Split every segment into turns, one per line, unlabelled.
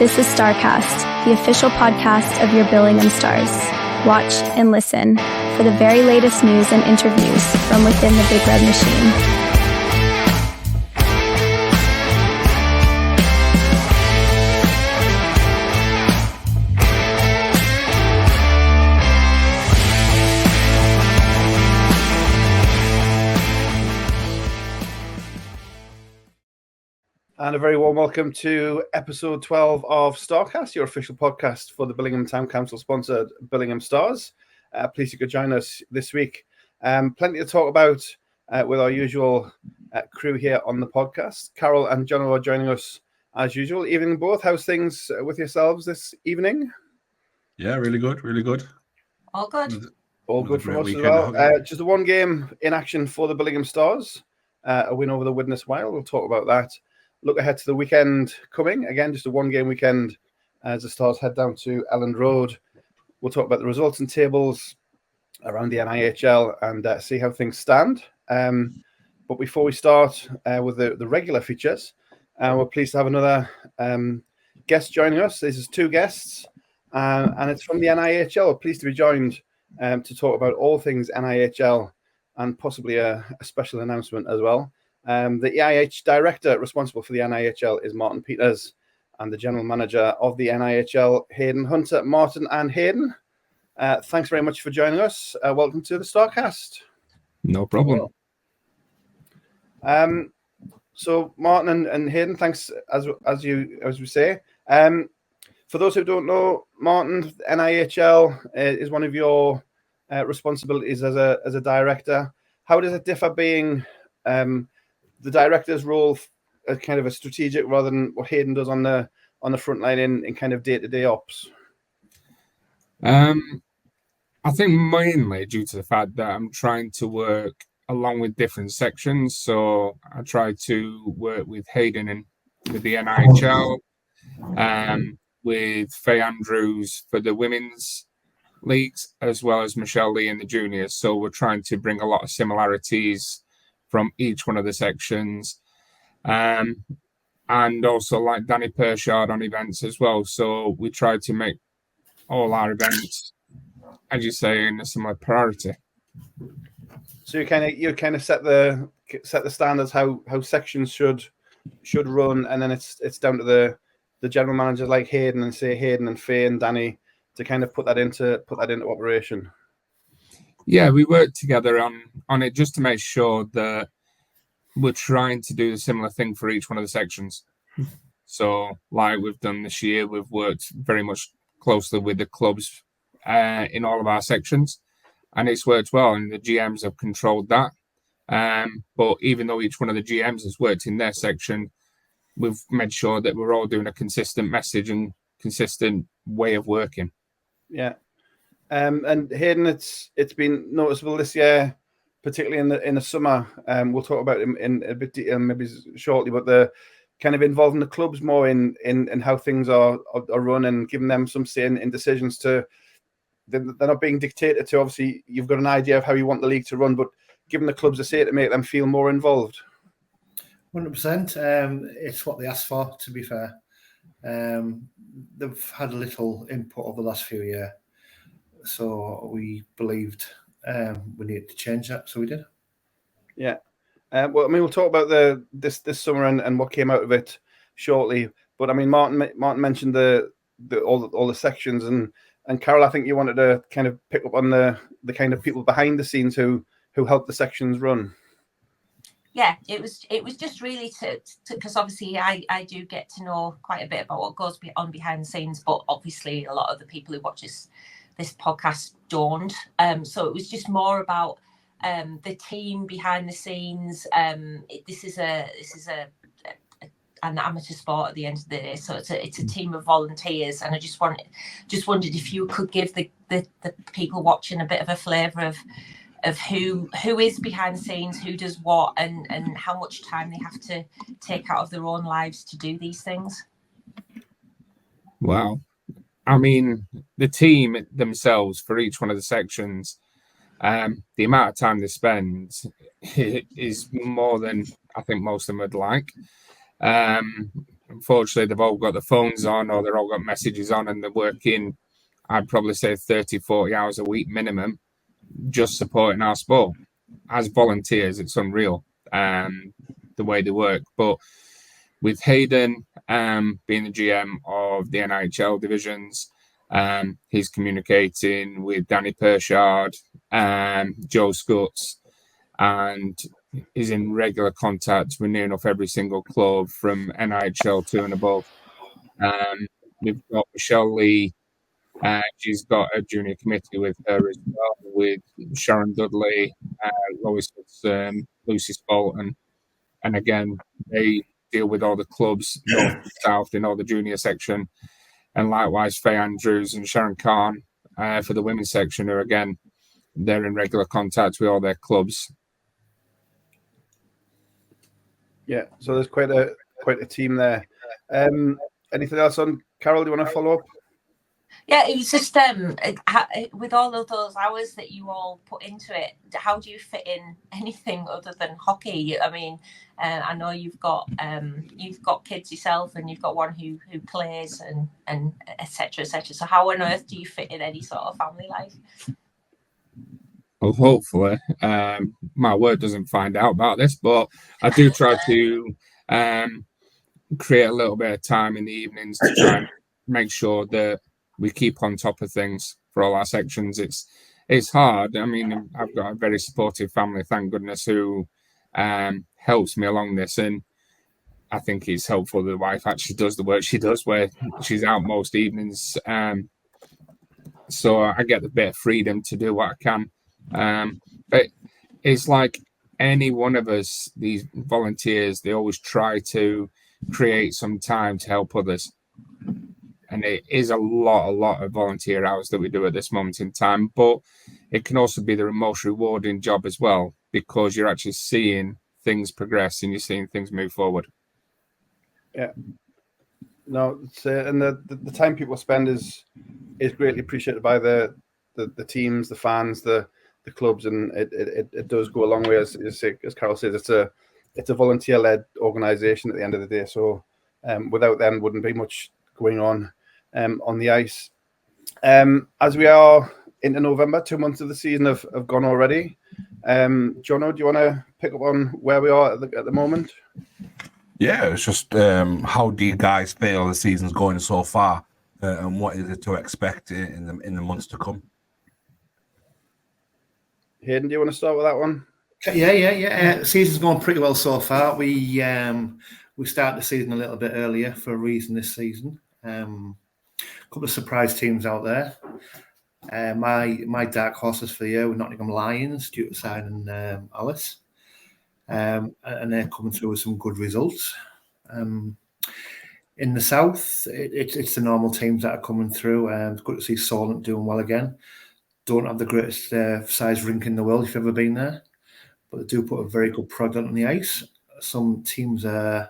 This is Starcast, the official podcast of your Billingham Stars. Watch and listen for the very latest news and interviews from within the Big Red Machine.
And a very warm welcome to episode 12 of Starcast, your official podcast for the Billingham Town Council sponsored Billingham Stars. Pleased you could join us this week. Plenty to talk about with our usual crew here on the podcast. Carol and John are joining us as usual. Evening both. How's things with yourselves this evening?
Yeah, really good, really good.
All good.
All good from us as well. Just a one game in action for the Billingham Stars. A win over the Widnes Wild. We'll talk about that. Look ahead to the weekend coming. Again, just a one-game weekend as the Stars head down to Elland Road. We'll talk about the results and tables around the NIHL and see how things stand. But before we start with the regular features, we're pleased to have another guest joining us. This is two guests, and it's from the NIHL. We're pleased to be joined to talk about all things NIHL and possibly a special announcement as well. The EIH director responsible for the NIHL is Martin Peters, and the general manager of the NIHL, Haydn Hunter. Martin and Haydn, thanks very much for joining us. Welcome to the Starcast.
No problem.
So Martin and Haydn, thanks as we say. For those who don't know, Martin, NIHL is one of your responsibilities as a director. How does it differ being the director's role as kind of a strategic rather than what Haydn does on the front line in kind of day-to-day ops?
I think mainly due to the fact that I'm trying to work along with different sections. So I try to work with Haydn and with the NIHL, with Faye Andrews for the women's leagues, as well as Michelle Lee in the juniors. So we're trying to bring a lot of similarities from each one of the sections, and also like Danny Pershard on events as well. So we try to make all our events, as you say, in a similar priority.
So you kind of set the standards how sections should run, and then it's down to the general managers like Haydn and Faye and Danny to kind of put that into operation.
Yeah, we work together on it just to make sure that we're trying to do the similar thing for each one of the sections. So, like we've done this year, we've worked very much closely with the clubs in all of our sections, and it's worked well, and the GMs have controlled that. But even though each one of the GMs has worked in their section, we've made sure that we're all doing a consistent message and consistent way of working.
Yeah. And Haydn, it's been noticeable this year, particularly in the summer. We'll talk about it in a bit detail maybe shortly, but the kind of involving the clubs more in how things are run and giving them some say in decisions to. They're not being dictated to. Obviously, you've got an idea of how you want the league to run, but giving the clubs a say to make them feel more involved.
100%. It's what they asked for, to be fair. They've had a little input over the last few years. So we believed we needed to change that, so we did. Yeah.
Well, I mean, we'll talk about this summer and what came out of it shortly. But I mean, Martin mentioned all the sections, and Carol, I think you wanted to kind of pick up on the kind of people behind the scenes who helped the sections run.
Yeah, it was just really to because obviously I do get to know quite a bit about what goes on behind the scenes, but obviously a lot of the people who watch this podcast don't. So it was just more about the team behind the scenes. This is an amateur sport at the end of the day, so it's a team of volunteers, and I just wondered if you could give the people watching a bit of a flavour of who is behind the scenes, who does what, and how much time they have to take out of their own lives to do these things.
Wow. I mean, the team themselves for each one of the sections, the amount of time they spend is more than I think most of them would like. unfortunately, they've all got the phones on or they've all got messages on and they're working, I'd probably say 30, 40 hours a week minimum, just supporting our sport. As volunteers, it's unreal, the way they work. But with Haydn being the GM of the NIHL divisions, he's communicating with Danny Pershard, Joe Scutts, and is in regular contact with near enough every single club from NIHL 2 and above. We've got Michelle Lee. She's got a junior committee with her as well, with Sharon Dudley, Lois, Lucy Spalton. And again, they deal with all the clubs, north and south, in all the junior section. And likewise, Faye Andrews and Sharon Khan for the women's section, who again, they're in regular contact with all their clubs.
Yeah, so there's quite a team there. Anything else on Carol? Do you want to follow up?
Yeah, it's just with all of those hours that you all put into it, how do you fit in anything other than hockey? I mean, I know you've got kids yourself, and you've got one who plays and et cetera, et cetera. So how on earth do you fit in any sort of family life?
Well, hopefully, my word doesn't find out about this, but I do try to create a little bit of time in the evenings to try and make sure that we keep on top of things for all our sections. It's hard. I mean, I've got a very supportive family, thank goodness, who helps me along this, and I think it's helpful that the wife actually does the work she does, where she's out most evenings. So I get the bit of freedom to do what I can. But it's like any one of us, these volunteers, they always try to create some time to help others. And it is a lot of volunteer hours that we do at this moment in time. But it can also be the most rewarding job as well, because you're actually seeing things progress and you're seeing things move forward.
Yeah. No, it's, and the time people spend is greatly appreciated by the teams, the fans, the clubs, and it does go a long way. As Carol says, it's a volunteer-led organisation at the end of the day. So without them, wouldn't be much going on the ice. As we are into November, 2 months of the season have gone already. Jono, do you want to pick up on where we are at the moment?
Yeah, it's just how do you guys feel the season's going so far, and what is it to expect in the months to come?
Hayden, do you want to start with that one?
Yeah. Season's going pretty well so far. We started the season a little bit earlier for a reason this season. A couple of surprise teams out there. My dark horses for the year were Nottingham Lions due to signing Alice. And they're coming through with some good results. In the south, it's the normal teams that are coming through. It's good to see Solent doing well again. Don't have the greatest size rink in the world if you've ever been there, but they do put a very good product on the ice. Some teams are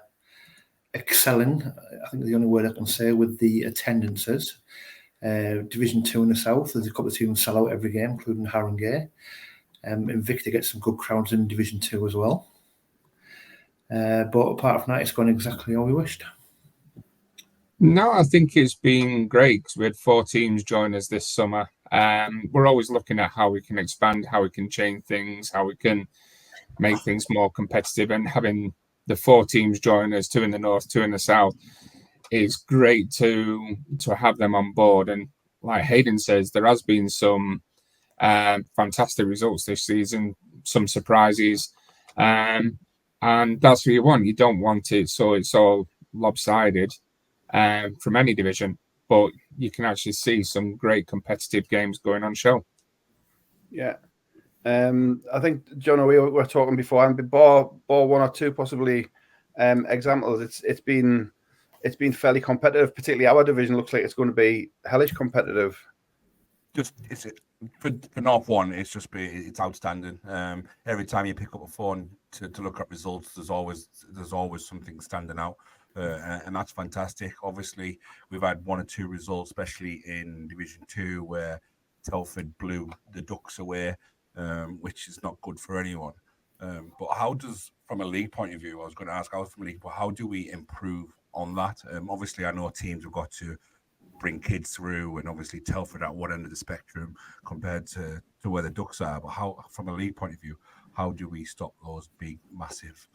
excelling, I think the only word I can say, with the attendances. Division 2 in the south, there's a couple of teams sell out every game, including Haringey. Invicta gets some good crowds in Division 2 as well. But apart from that, it's gone exactly how we wished.
No, I think it's been great because we had 4 teams join us this summer. We're always looking at how we can expand, how we can change things, how we can make things more competitive. And having the 4 teams join us, 2 in the north, 2 in the south, is great to have them on board. And like Hayden says, there has been some fantastic results this season, some surprises. And that's what you want. You don't want it so it's all lopsided from any division, but you can actually see some great competitive games going on show. Yeah.
I think, John, we were talking before, and before 1 or 2 possibly examples, it's been fairly competitive. Particularly our division looks like it's going to be hellish competitive.
Just for North 1, it's outstanding. Every time you pick up a phone to look at results, there's always something standing out, and that's fantastic. Obviously, we've had 1 or 2 results, especially in Division 2, where Telford blew the Ducks away, which is not good for anyone. But how does, from a league point of view, I was going to ask, how do we improve on that. Obviously, I know teams have got to bring kids through and obviously Telford at one end of the spectrum compared to where the Ducks are. But how, from a league point of view, how do we stop those big, massive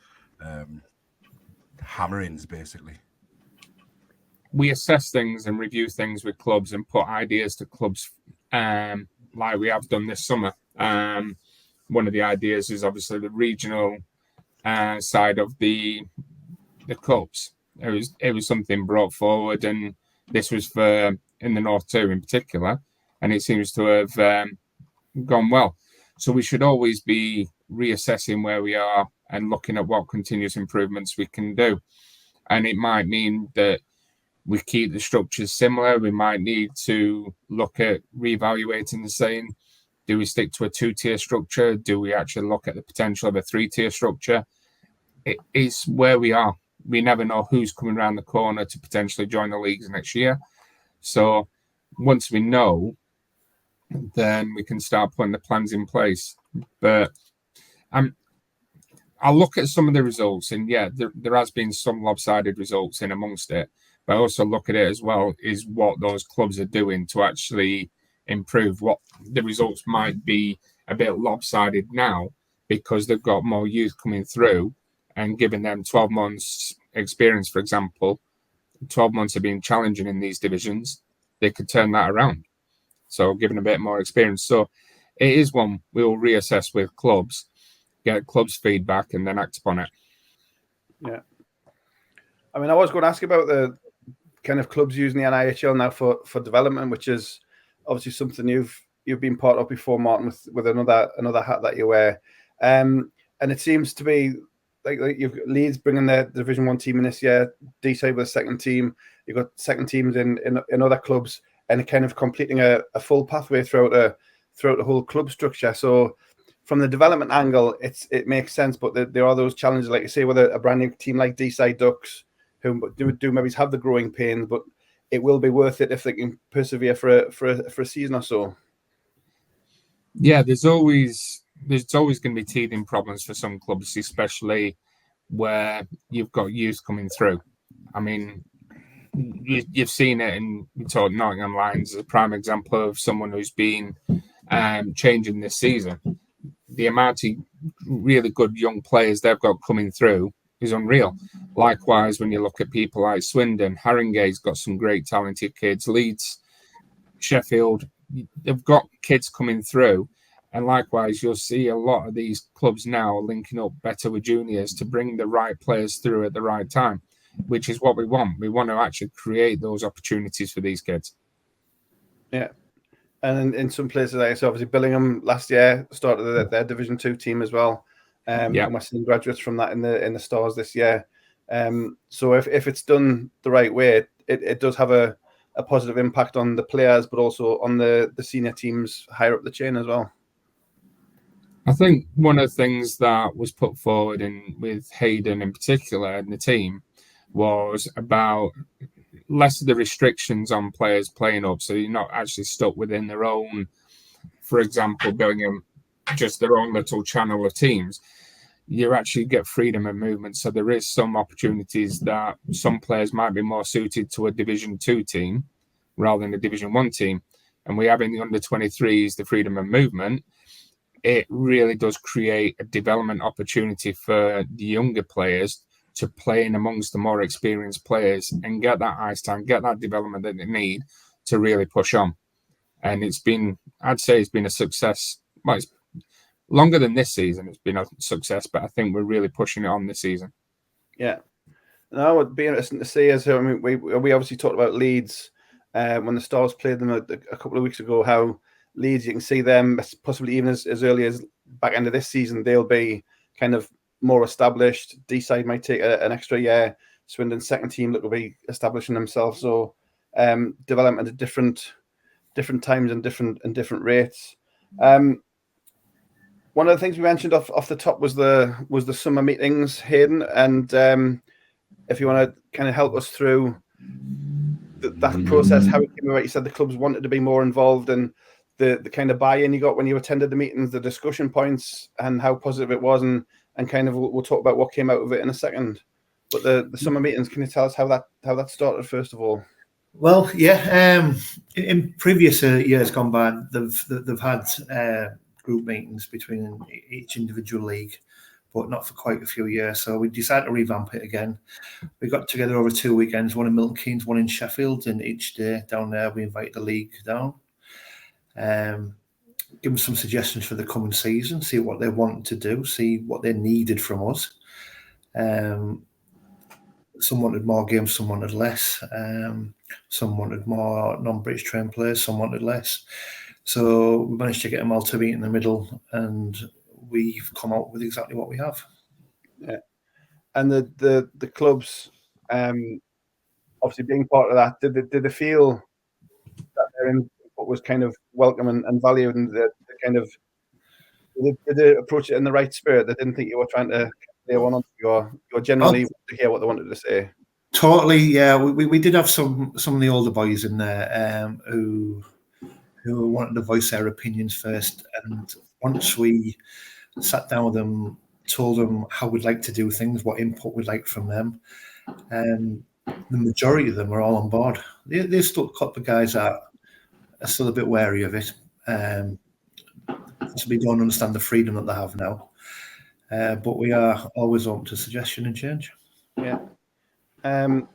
hammerings, basically?
We assess things and review things with clubs and put ideas to clubs, like we have done this summer. One of the ideas is obviously the regional side of the cups. It was something brought forward, and this was for in the North too in particular, and it seems to have gone well. So we should always be reassessing where we are and looking at what continuous improvements we can do. And it might mean that we keep the structures similar. We might need to look at reevaluating and saying, do we stick to a 2-tier structure? Do we actually look at the potential of a 3-tier structure? It is where we are. We never know who's coming around the corner to potentially join the leagues next year. So once we know, then we can start putting the plans in place. But I'll look at some of the results, and yeah, there has been some lopsided results in amongst it. But I also look at it as well is what those clubs are doing to actually improve. What the results might be a bit lopsided now because they've got more youth coming through and giving them 12 months experience, for example. 12 months of being challenging in these divisions, they could turn that around. So giving a bit more experience. So it is one we will reassess with clubs, get clubs' feedback, and then act upon it.
Yeah. I mean, I was going to ask about the kind of clubs using the NIHL now for development, which is obviously something you've been part of before, Martin, with another hat that you wear. And it seems to be like you've Leeds bringing their Division 1 team in this year, D-side with a second team. You've got second teams in other clubs, and kind of completing a full pathway throughout the whole club structure. So from the development angle, it makes sense, but there are those challenges, like you say, with a brand new team like D-side Ducks, who do maybe have the growing pains, but it will be worth it if they can persevere for a season or so.
Yeah, there's always going to be teething problems for some clubs, especially where you've got youth coming through. I mean, you've seen it in Nottingham Lions as a prime example of someone who's been changing this season. The amount of really good young players they've got coming through is unreal. Likewise, when you look at people like Swindon, Haringey's got some great talented kids. Leeds, Sheffield, they've got kids coming through. And likewise, you'll see a lot of these clubs now linking up better with juniors to bring the right players through at the right time, which is what we want. We want to actually create those opportunities for these kids.
Yeah. And in some places, like so obviously Billingham last year started their Division 2 team as well. And we're seeing graduates from that in the Stars this year. So if it's done the right way, it does have a positive impact on the players, but also on the senior teams higher up the chain as well.
I think one of the things that was put forward with Haydn in particular and the team was about less of the restrictions on players playing up. So you're not actually stuck within their own, for example, Billingham, just their own little channel of teams. You actually get freedom of movement. So there is some opportunities that some players might be more suited to a Division 2 team rather than a Division 1 team. And we have in the under-23s the freedom of movement. It really does create a development opportunity for the younger players to play in amongst the more experienced players and get that ice time, get that development that they need to really push on. And I'd say it's been a success. Well, it's longer than this season. It's been a success, but I think we're really pushing it on this season.
Yeah. No, it'd be interesting to see. As I mean, we obviously talked about Leeds when the Stars played them a couple of weeks ago, how Leeds, you can see them possibly even as early as back end of this season, they'll be kind of more established. D-side might take an extra year. Swindon's second team will be establishing themselves. So development at different times and different rates. One of the things we mentioned off the top was the summer meetings, Hayden, and if you want to kind of help us through that process, how it came about. You said the clubs wanted to be more involved, and the kind of buy-in you got when you attended the meetings, the discussion points, and how positive it was, and kind of we'll talk about what came out of it in a second. But the summer meetings, can you tell us how that started first of all?
Well, yeah. In previous years gone by, they've had group meetings between each individual league, but not for quite a few years. So we decided to revamp it again. We got together over 2 weekends, one in Milton Keynes, one in Sheffield, and each day down there we invite the league down. Give them some suggestions for the coming season, see what they want to do, see what they needed from us. Some wanted more games, some wanted less. Some wanted more non-British trained players, some wanted less. So we managed to get them all to meet in the middle, and we've come out with exactly what we have.
Yeah, and the clubs, obviously being part of that, did they feel that their input was kind of welcome and valued, and the kind of did they approach it in the right spirit? They didn't think you were trying to lay one on you, or generally to hear what they wanted to say.
Totally, yeah. We did have some of the older boys in there who wanted to voice their opinions first, and once we sat down with them, told them how we'd like to do things, what input we'd like from them, the majority of them are all on board. There's still a couple of guys that are still a bit wary of it, so we don't understand the freedom that they have now. But we are always open to suggestion and change.
Yeah. And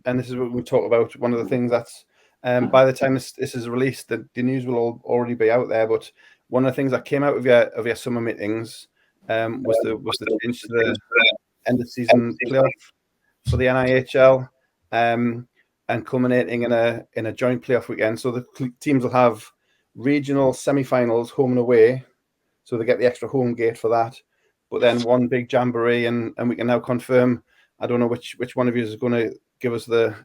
this is what we talk about. One of the things that's by the time this is released, the news will already be out there. But one of the things that came out of your summer meetings was the change to the end of season playoff for the NIHL, and culminating in a joint playoff weekend. So the teams will have regional semi-finals home and away, so they get the extra home gate for that. But then one big jamboree, and we can now confirm. I don't know which one of you is going to give us the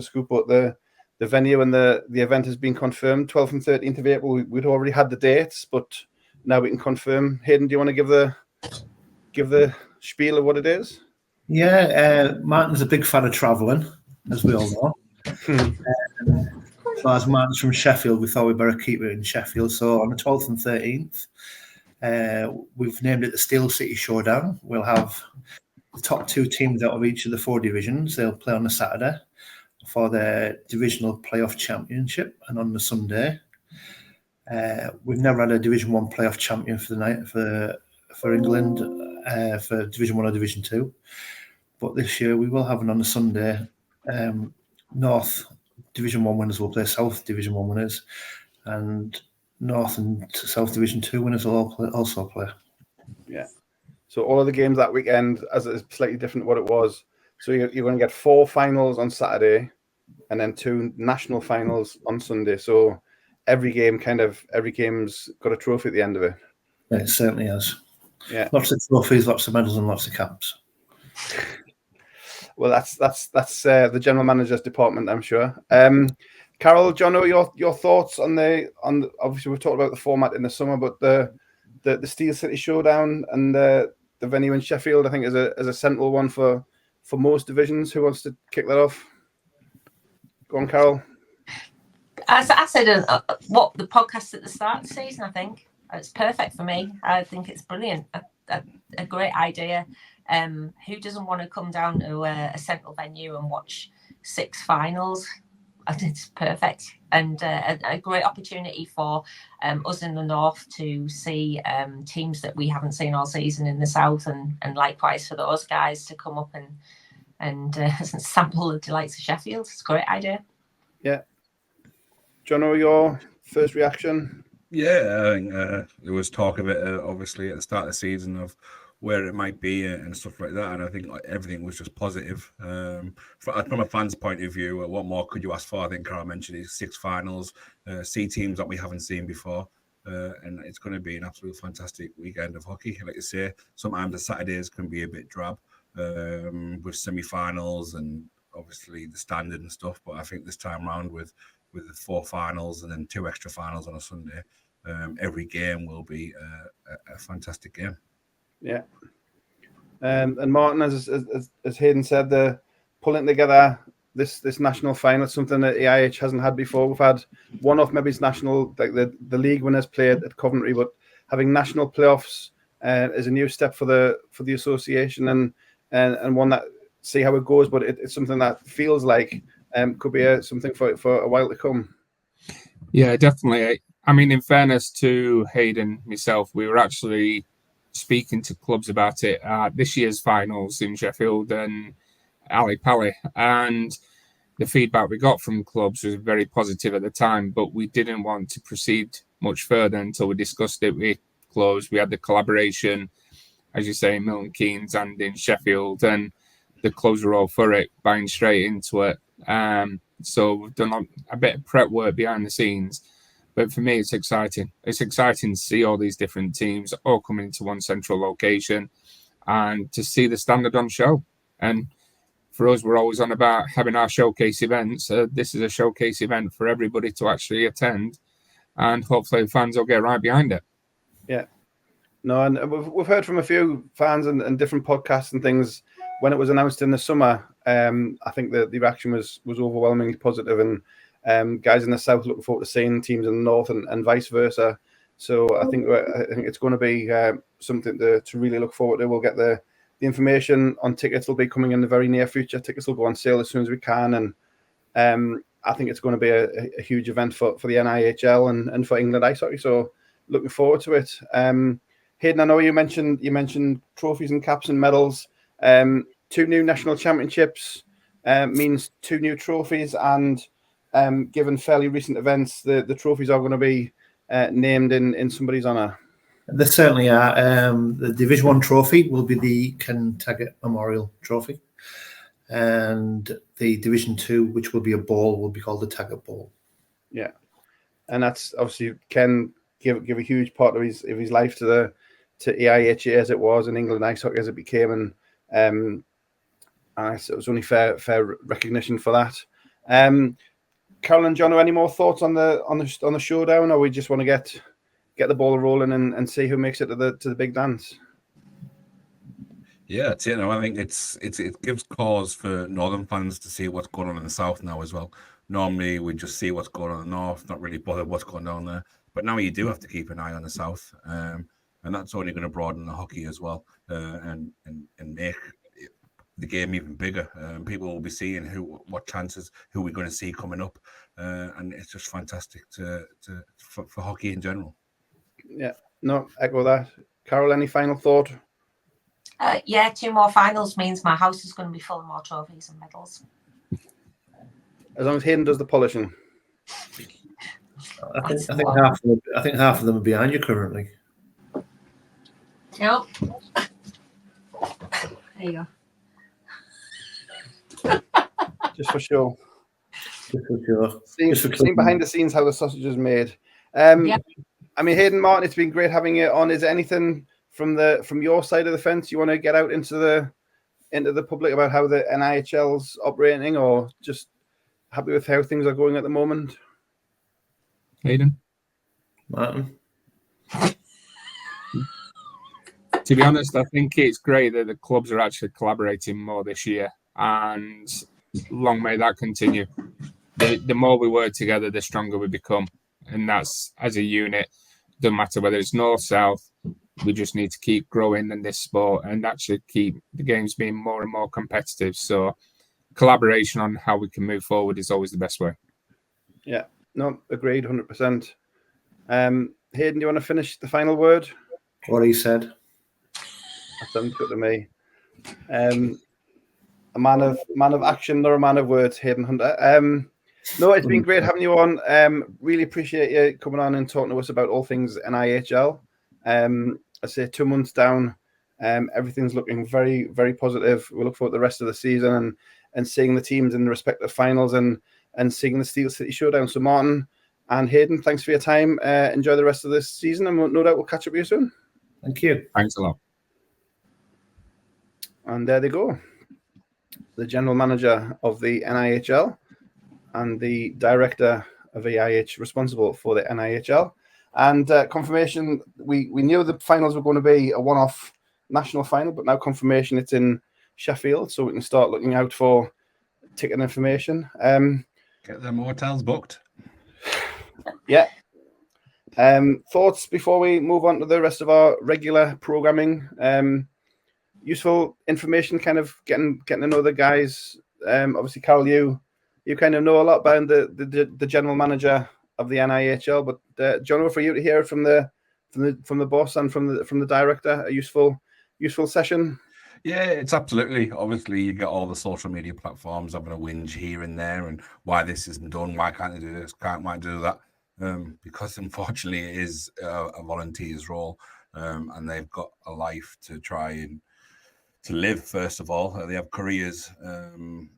scoop, but the venue and the event has been confirmed. 12th and 13th of April. We'd already had the dates, but now we can confirm. Haydn, do you want to give the spiel of what it is?
Yeah, Martin's a big fan of travelling, as we all know. So as Martin's from Sheffield, we thought we'd better keep it in Sheffield. So on the 12th and 13th, we've named it the Steel City Showdown. We'll have the top 2 teams out of each of the 4 divisions. They'll play on the Saturday for their divisional playoff championship, and on the Sunday, we've never had a Division 1 playoff champion for the night for England for Division 1 or Division 2. But this year we will have one on the Sunday. North Division 1 winners will play South Division 1 winners, and North and South Division 2 winners will also play.
Yeah. So all of the games that weekend, as it's slightly different to what it was. So you're going to get 4 finals on Saturday, and then 2 national finals on Sunday. So every game's got a trophy at the end of it.
Yeah, it certainly has.
Yeah.
Lots of trophies, lots of medals, and lots of caps.
Well, that's the general manager's department, I'm sure. Carol, Jono, your thoughts on obviously we've talked about the format in the summer, but the Steel City Showdown and the venue in Sheffield, I think, is a central one for most divisions. Who wants to kick that off? Go on, Carol.
As I said, what the podcast at the start of the season, I think it's perfect for me. I think it's brilliant, a great idea. Who doesn't want to come down to a central venue and watch 6 finals? It's perfect, and a great opportunity for us in the north to see teams that we haven't seen all season in the south, and likewise for those guys to come up and sample the delights of Sheffield. It's a great idea.
Yeah. Jono, your first reaction?
Yeah, I think there was talk of it obviously at the start of the season of where it might be and stuff like that, and I think everything was just positive. From a fan's point of view, what more could you ask for? I think Carl mentioned is 6 finals, see teams that we haven't seen before, and it's going to be an absolute fantastic weekend of hockey. Like you say, sometimes the Saturdays can be a bit drab with semi-finals and obviously the standard and stuff, but I think this time round with the 4 finals and then 2 extra finals on a Sunday, every game will be a fantastic game.
Yeah. And Martin, as Haydn said, the pulling together this national final, something that EIH hasn't had before. We've had one-off, maybe it's national, like the league winners played at Coventry, but having national playoffs is a new step for the association, and one that see how it goes. But it's something that feels like could be something for a while to come.
Yeah, definitely. I mean, in fairness to Hayden, myself, we were actually speaking to clubs about it at this year's finals in Sheffield and Ali Pally, and the feedback we got from clubs was very positive at the time, but we didn't want to proceed much further until we discussed it with clubs. We had the collaboration, as you say, in Milton Keynes and in Sheffield, and the clubs were all for it, buying straight into it. So we've done a bit of prep work behind the scenes. But for me, it's exciting. It's exciting to see all these different teams all coming into one central location and to see the standard on show. And for us, we're always on about having our showcase events. This is a showcase event for everybody to actually attend. And hopefully fans will get right behind it.
Yeah. No, and we've heard from a few fans and different podcasts and things when it was announced in the summer. I think the reaction was overwhelmingly positive, and guys in the south looking forward to seeing teams in the north and vice versa. So I think it's going to be something to really look forward to. We'll get the information on tickets will be coming in the very near future. Tickets will go on sale as soon as we can, and I think it's going to be a huge event for the NIHL and for England ice hockey. So looking forward to it. Hayden, I know you mentioned trophies and caps and medals. 2 new national championships means 2 new trophies, and given fairly recent events, the trophies are going to be named in somebody's honour.
They certainly are. The Division 1 trophy will be the Ken Taggart Memorial Trophy, and the Division 2, which will be a ball, will be called the Taggart Ball.
Yeah, and that's obviously Ken give a huge part of his life to EIHA as it was, and England ice hockey as it became, and it was only fair recognition for that. Carol and John, any more thoughts on the showdown, or we just want to get the ball rolling and see who makes it to the big dance?
Yeah, it's, I think it gives cause for northern fans to see what's going on in the south now as well. Normally we just see what's going on in the north, not really bother what's going on there. But now you do have to keep an eye on the south, and that's only going to broaden the hockey as well, and make the game even bigger. People will be seeing what chances, who we're going to see coming up, and it's just fantastic for hockey in general.
Yeah, no, echo that. Carol, any final thought?
Yeah, 2 more finals means my house is going to be full of more trophies and medals.
As long as Hayden does the polishing.
I think half of them are behind you currently.
Yep. There you go.
Just for sure.
Just for
Seeing behind the scenes how the sausage is made. Yep. I mean, Hayden, Martin, it's been great having you on. Is there anything from your side of the fence you want to get out into the public about how the NIHL's operating, or just happy with how things are going at the moment?
Hayden?
Martin?
To be honest, I think it's great that the clubs are actually collaborating more this year, and long may that continue. The more we work together, the stronger we become, and that's as a unit. Doesn't matter whether it's north, south. We just need to keep growing in this sport and actually keep the games being more and more competitive. So collaboration on how we can move forward is always the best way.
Yeah, no, agreed, 100%. Hayden, do you want to finish the final word?
What he said.
That sounds good to me. A man of action, not a man of words, Haydn Hunter. No, it's been great having you on. Really appreciate you coming on and talking to us about all things NIHL. I say 2 months down, everything's looking very, very positive. We look forward to the rest of the season and seeing the teams in the respective finals and seeing the Steel City Showdown. So Martin and Hayden, thanks for your time. Enjoy the rest of this season, and no doubt we'll catch up with you soon.
Thank you.
Thanks a lot.
And there they go. The general manager of the NIHL and the director of EIH responsible for the NIHL. And confirmation, we knew the finals were going to be a one-off national final, but now confirmation it's in Sheffield, so we can start looking out for ticket information.
Get them hotels booked.
Yeah. Thoughts before we move on to the rest of our regular programming? useful information, kind of getting to know the guys. Obviously, Carol, you kind of know a lot about the general manager of the NIHL, but John, for you to hear from the boss and from the director, a useful session.
Yeah, it's absolutely. Obviously, you get all the social media platforms having a whinge here and there, and why this isn't done, why can't they do this, can't why do that? Because unfortunately, it is a volunteer's role, and they've got a life to try and to live. First of all, they have careers and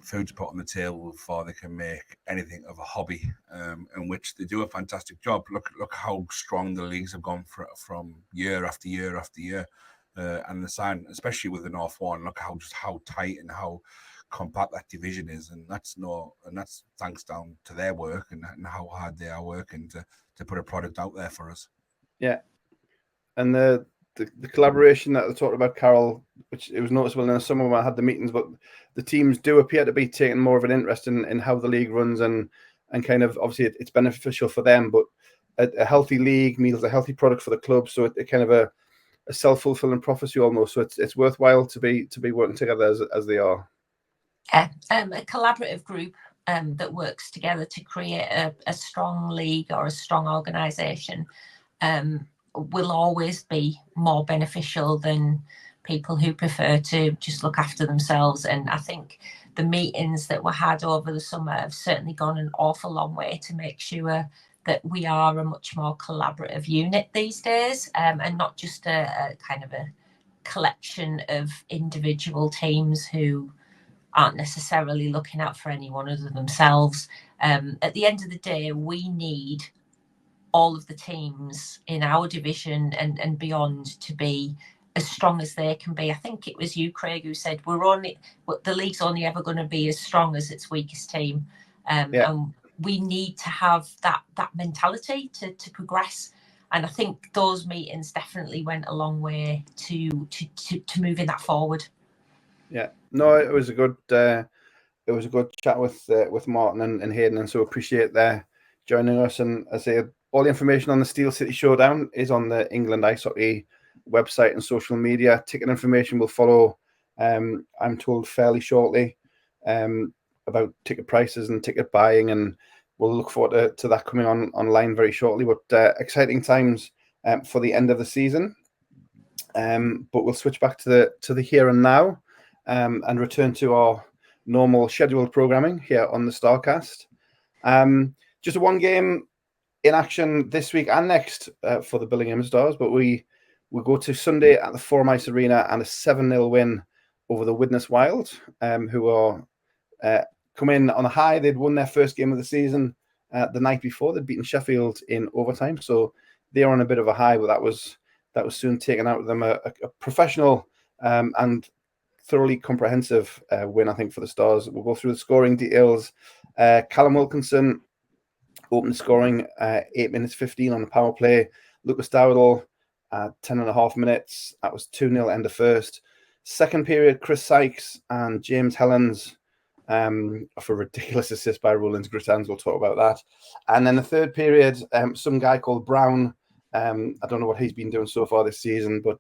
food to put on the table before they can make anything of a hobby, in which they do a fantastic job. Look how strong the leagues have gone from year after year after year. And the sign, especially with the North One, look how tight and how compact that division is, and that's thanks down to their work and how hard they are working to put a product out there for us.
Yeah, and the collaboration that they talked about, Carol, which it was noticeable in some of them I had the meetings, but the teams do appear to be taking more of an interest in how the league runs and kind of obviously it's beneficial for them, but a healthy league means a healthy product for the club, so it kind of a self-fulfilling prophecy almost. So it's worthwhile to be working together as they are.
Yeah, a collaborative group that works together to create a strong league or a strong organisation will always be more beneficial than people who prefer to just look after themselves. And I think the meetings that were had over the summer have certainly gone an awful long way to make sure that we are a much more collaborative unit these days, and not just a kind of a collection of individual teams who aren't necessarily looking out for anyone other than themselves. At the end of the day, we need all of the teams in our division and beyond to be as strong as they can be. I think it was you, Craig, who said the league's only ever going to be as strong as its weakest team. And we need to have that mentality to progress. And I think those meetings definitely went a long way to moving that forward.
Yeah, no, it was a good chat with Martin and Hayden, and so appreciate their joining us. And as I say, all the information on the Steel City Showdown is on the England Ice Hockey website and social media. Ticket information will follow, I'm told, fairly shortly, about ticket prices and ticket buying, and we'll look forward to that coming online very shortly. But exciting times for the end of the season. But we'll switch back to the here and now, and return to our normal scheduled programming here on the Starcast. Just one game in action this week and next for the Billingham Stars, but we go to Sunday at the Forum Ice Arena and a 7-0 win over the Widnes Wild, who are come in on a high. They'd won their first game of the season the night before. They'd beaten Sheffield in overtime, so they're on a bit of a high, but that was soon taken out of them. A professional and thoroughly comprehensive win, I think, for the Stars. We'll go through the scoring details. Callum Wilkinson opened scoring 8 minutes 15 on the power play. Lucas Dowdle 10.5 minutes. That was 2-0 end of first. Second period, Chris Sykes and James Helens for a ridiculous assist by Rollins Grittans. We'll talk about that. And then the third period, some guy called Brown. I don't know what he's been doing so far this season, but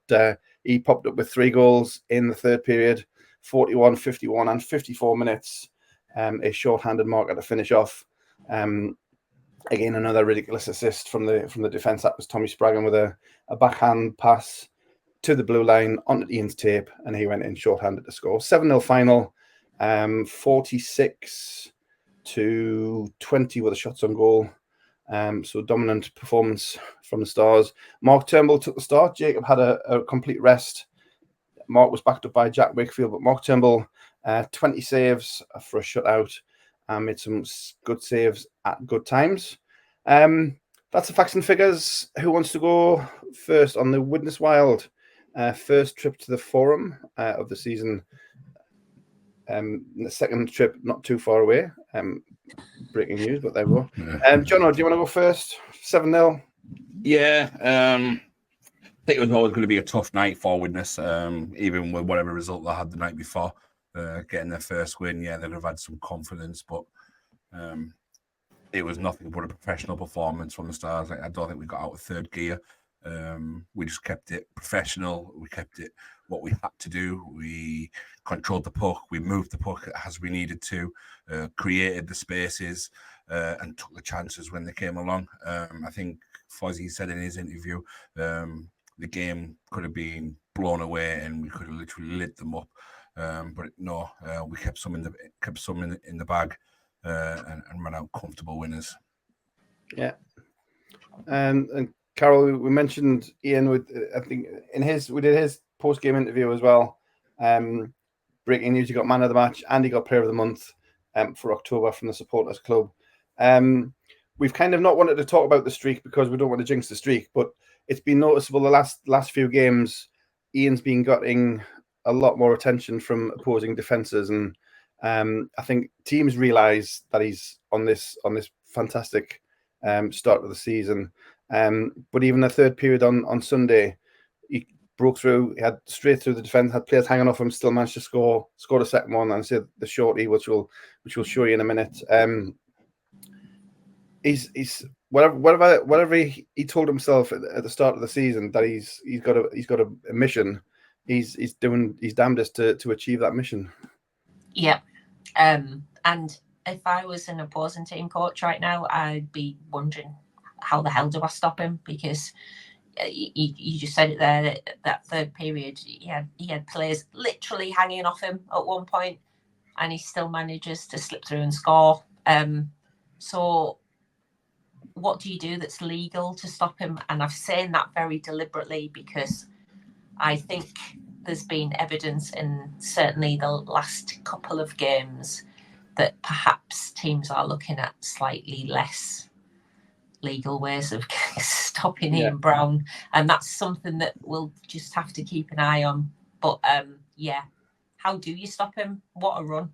he popped up with 3 goals in the third period, 41, 51, and 54 minutes. A short-handed marker to finish off. Again, another ridiculous assist from the defence. That was Tommy Spraggan with a backhand pass to the blue line onto Ian's tape, and he went in short-handed to score. 7-0 final, 46-20 with the shots on goal. So dominant performance from the Stars. Mark Turnbull took the start. Jacob had a complete rest. Mark was backed up by Jack Wakefield, but Mark Turnbull, 20 saves for a shutout, made some good saves at good times. That's the facts and figures. Who wants to go first on the Widnes Wild? First trip to the Forum of the season. The second trip not too far away. Breaking news, but there we go. Jono, do you want to go first? 7-0.
Yeah, I think it was always going to be a tough night for Widnes, even with whatever result they had the night before, getting their first win. Yeah, they'd have had some confidence, but it was nothing but a professional performance from the Stars. I don't think we got out of third gear. We just kept it professional. We kept it what we had to do. We controlled the puck. We moved the puck as we needed to, created the spaces, and took the chances when they came along. I think Fozzie said in his interview, the game could have been blown away and we could have literally lit them up. But no, we kept some in the bag, and ran out comfortable winners.
Yeah. And Carol, we mentioned Ian with, I think we did his post-game interview as well. Breaking news, he got man of the match and he got player of the month for October from the supporters club. We've kind of not wanted to talk about the streak because we don't want to jinx the streak, but it's been noticeable the last few games. Ian's been getting a lot more attention from opposing defences, and I think teams realise that he's on this fantastic start of the season. But even the third period on Sunday, he broke through. He had straight through the defence, had players hanging off him, still managed to score the second one, and said the shorty, which we'll show you in a minute. He's whatever he told himself at the start of the season that he's got a mission. He's doing his damnedest to achieve that mission.
Yeah, and if I was an opposing team coach right now, I'd be wondering how the hell do I stop him? Because you just said it there, that third period, he had players literally hanging off him at one point, and he still manages to slip through and score. So what do you do that's legal to stop him? And I've said that very deliberately because I think there's been evidence in certainly the last couple of games that perhaps teams are looking at slightly less legal ways of stopping Ian Brown, and that's something that we'll just have to keep an eye on. But how do you stop him? What a run!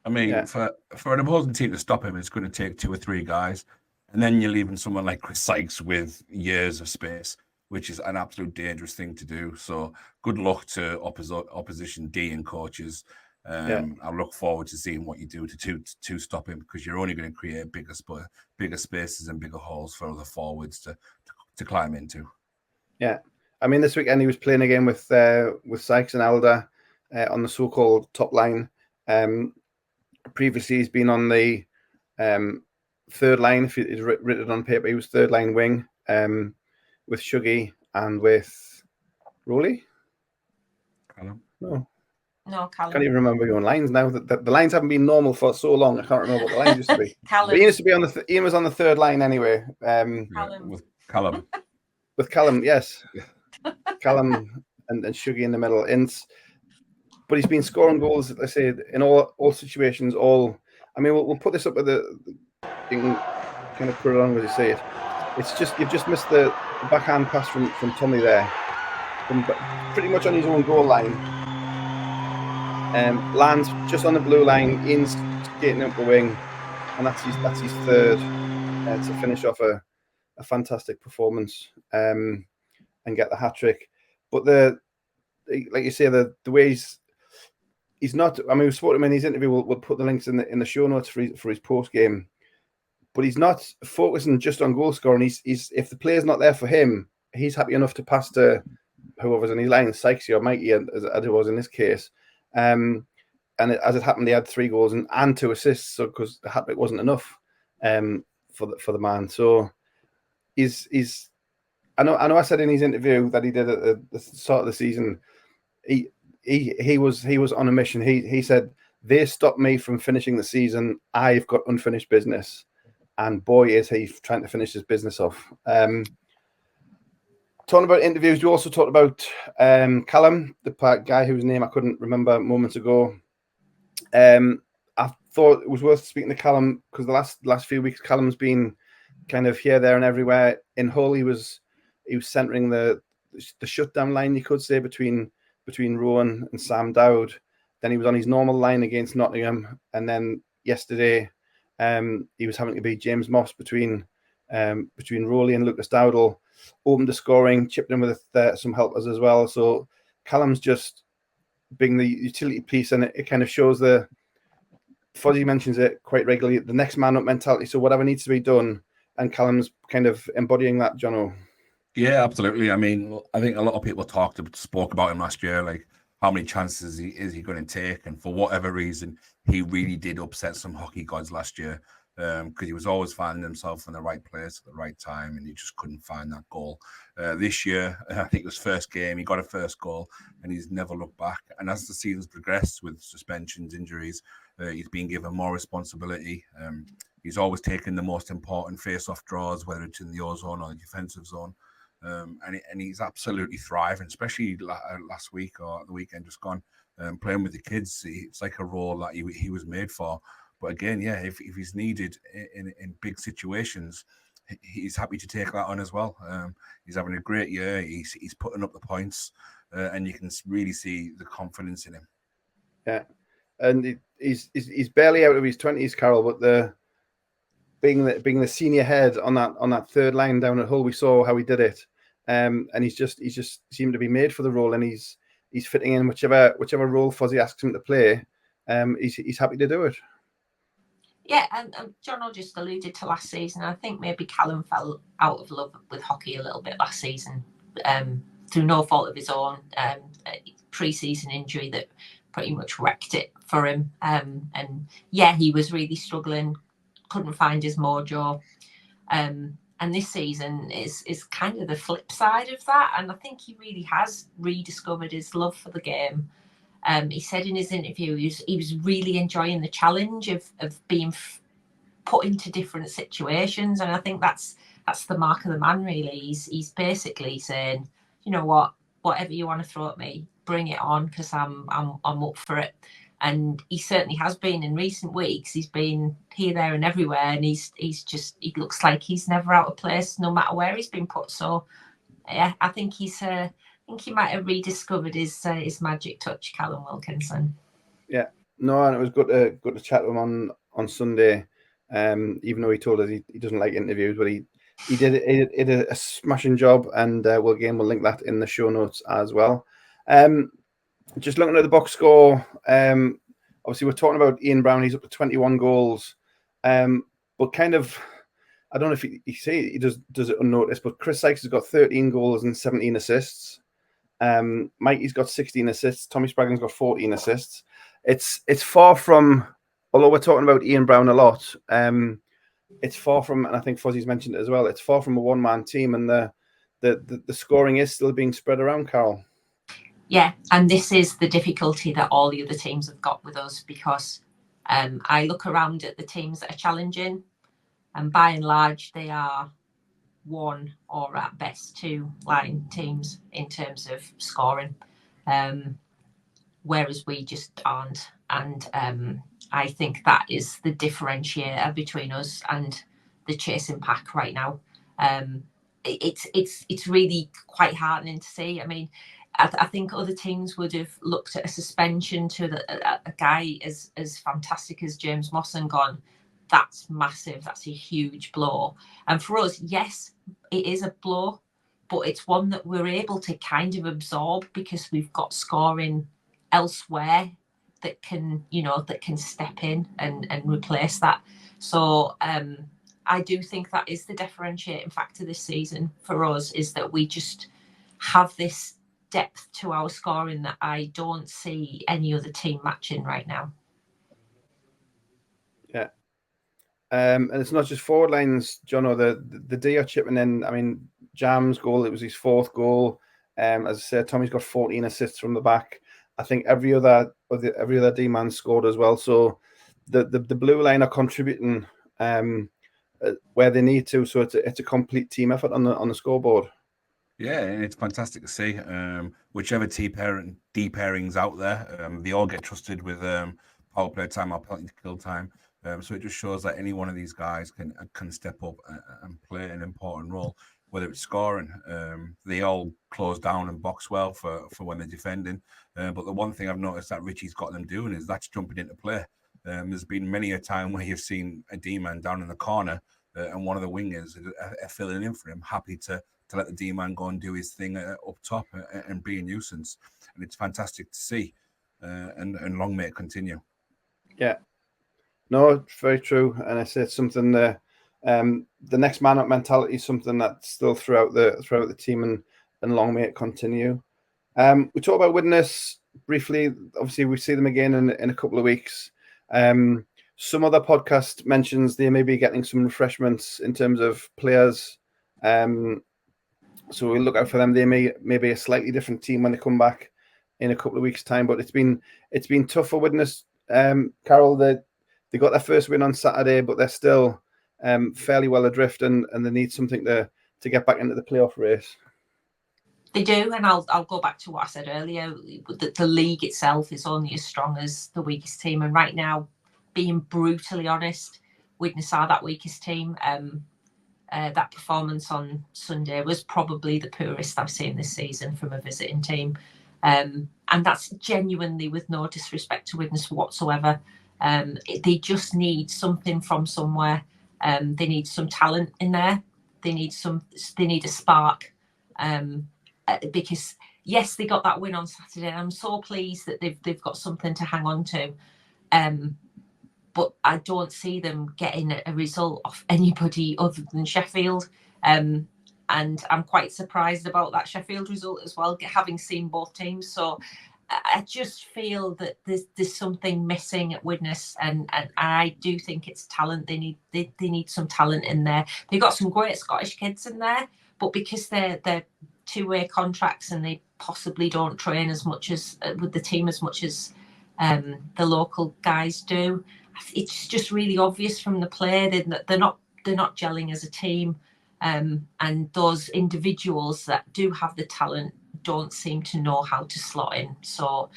I mean, for an opposing team to stop him, it's going to take 2 or 3 guys, and then you're leaving someone like Chris Sykes with years of space, which is an absolute dangerous thing to do. So good luck to opposition D and coaches. I look forward to seeing what you do to stop him, because you're only going to create bigger spaces and bigger holes for other forwards to climb into. Yeah,
I mean, this weekend he was playing again with Sykes and Alder on the so-called top line. Previously, he's been on the third line. If it's written on paper, he was third line wing with Shuggy and with Rowley.
Callum.
No, Callum.
I can't even remember your own lines now. The lines haven't been normal for so long. I can't remember what the lines used to be. But Ian used to be on Ian was on the third line anyway.
With Callum.
With Callum, yes. Callum and Shuggy in the middle. But he's been scoring goals, I say, in all situations. I mean, we'll put this up with you can kind of put it on as you say it. It's just you've just missed the backhand pass from Tommy there, pretty much on his own goal line. Lands just on the blue line, Ian's skating up the wing, and that's his third to finish off a fantastic performance and get the hat trick. But like you say, the way he's not. I mean, we spoke to him in his interview. We'll put the links in the show notes for his post game. But he's not focusing just on goal scoring. He's if the player's not there for him, he's happy enough to pass to whoever's in his line, Sykesy or Mikey, as it was in this case. And as it happened, he had 3 goals and 2 assists, so because the hat trick wasn't enough for the man. So he's. I know. I said in his interview that he did at the start of the season. He was on a mission. He said, they stopped me from finishing the season. I've got unfinished business. And boy, is he trying to finish his business off. Talking about interviews, you also talked about Callum, the guy whose name I couldn't remember moments ago. I thought it was worth speaking to Callum because the last few weeks, Callum's been kind of here, there, and everywhere. In Hull, he was centering the shutdown line, you could say, between Rowan and Sam Dowd. Then he was on his normal line against Nottingham, and then yesterday he was having to be James Moss between Rowley and Lucas Dowdle, opened the scoring, chipped in with some helpers as well. So Callum's just being the utility piece, and it kind of shows Fozzie mentions it quite regularly, the next man up mentality. So whatever needs to be done, and Callum's kind of embodying that, Jono.
Yeah, absolutely. I mean, I think a lot of people spoke about him last year, like how many chances is he going to take, and for whatever reason, he really did upset some hockey gods last year because he was always finding himself in the right place at the right time, and he just couldn't find that goal. This year, I think it was first game, he got a first goal, and he's never looked back. And as the season's progressed with suspensions, injuries, he's been given more responsibility. He's always taken the most important face-off draws, whether it's in the O-zone or the defensive zone. And he's absolutely thriving, especially last week or the weekend just gone, playing with the kids. It's like a role that he was made for. But again, yeah, if he's needed in big situations, he's happy to take that on as well. He's having a great year. He's putting up the points, and you can really see the confidence in him.
Yeah, and he's barely out of his 20s, Carol, but being the senior head on that third line down at Hull, we saw how he did it. And he's just seemed to be made for the role, and he's fitting in whichever role Fozzie asks him to play. He's happy to do it.
Yeah, and John just alluded to last season. I think maybe Callum fell out of love with hockey a little bit last season through no fault of his own. Pre-season injury that pretty much wrecked it for him. And yeah, he was really struggling, couldn't find his mojo. And this season is kind of the flip side of that. And I think he really has rediscovered his love for the game. He said in his interview he was really enjoying the challenge of being put into different situations. And I think that's the mark of the man, really. He's basically saying, you know what, whatever you want to throw at me, bring it on, because I'm up for it. And he certainly has been in recent weeks. He's been here, there, and everywhere, and he looks like he's never out of place, no matter where he's been put. So, yeah, I think he might have rediscovered his magic touch, Callum Wilkinson.
Yeah, no, and it was good to chat to him on Sunday. Even though he told us he doesn't like interviews, but he did a smashing job, and we'll link that in the show notes as well. Just looking at the box score, obviously we're talking about Ian Brown. He's up to 21 goals, but kind of, I don't know if he does it unnoticed, but Chris Sykes has got 13 goals and 17 assists. Mikey's got 16 assists. Tommy Spraggan's got 14 assists. It's far from, although we're talking about Ian Brown a lot, it's far from, and I think Fozzie's mentioned it as well, it's far from a one-man team, and the scoring is still being spread around, Carol.
Yeah, and this is the difficulty that all the other teams have got with us, because I look around at the teams that are challenging, and by and large they are one or at best two line teams in terms of scoring, whereas we just aren't. And I think that is the differentiator between us and the chasing pack right now. It's really quite heartening to see. I mean, I think other teams would have looked at a suspension to a guy as fantastic as James Moss and gone, that's massive, that's a huge blow. And for us, yes, it is a blow, but it's one that we're able to kind of absorb because we've got scoring elsewhere that can step in and replace that. So I do think that is the differentiating factor this season for us, is that we just have this depth to our scoring that I don't see any other team matching right now.
Yeah. And it's not just forward lines, John, or the D are chipping in. I mean, Jam's goal, it was his fourth goal. As I said, Tommy's got 14 assists from the back. I think every other D man scored as well. So the blue line are contributing where they need to. So it's a complete team effort on the scoreboard.
Yeah, and it's fantastic to see. Whichever D pairings out there, they all get trusted with power play time or penalty kill time. So it just shows that any one of these guys can step up and play an important role, whether it's scoring. They all close down and box well for when they're defending. But the one thing I've noticed that Richie's got them doing is that's jumping into play. There's been many a time where you've seen a D-man down in the corner and one of the wingers are filling in for him, happy to let the D-man go and do his thing up top and be a nuisance. And it's fantastic to see. And long may it continue.
Yeah. No, it's very true. And I said something The next man up mentality is something that's still throughout the team, and long may it continue. We talked about Widnes briefly. Obviously, we see them again in a couple of weeks. Some other podcast mentions they may be getting some refreshments in terms of players. So we'll look out for them. They may be a slightly different team when they come back in a couple of weeks' time. But it's been tough for Widnes. Carol, they got their first win on Saturday, but they're still fairly well adrift, and they need something to get back into the playoff race.
They do, and I'll go back to what I said earlier. The league itself is only as strong as the weakest team, and right now, being brutally honest, Widnes are that weakest team. That performance on Sunday was probably the poorest I've seen this season from a visiting team, and that's genuinely with no disrespect to Widnes whatsoever. They just need something from somewhere. They need some talent in there. They need a spark. Because yes, they got that win on Saturday. I'm so pleased that they've got something to hang on to, but I don't see them getting a result off anybody other than Sheffield, and I'm quite surprised about that Sheffield result as well, having seen both teams. So I just feel that there's something missing at Widnes, and I do think it's talent. They need some talent in there. They've got some great Scottish kids in there, but because they're two-way contracts and they possibly don't train as much as with the team as much as the local guys do, it's just really obvious from the play that they're not gelling as a team, and those individuals that do have the talent don't seem to know how to slot in. So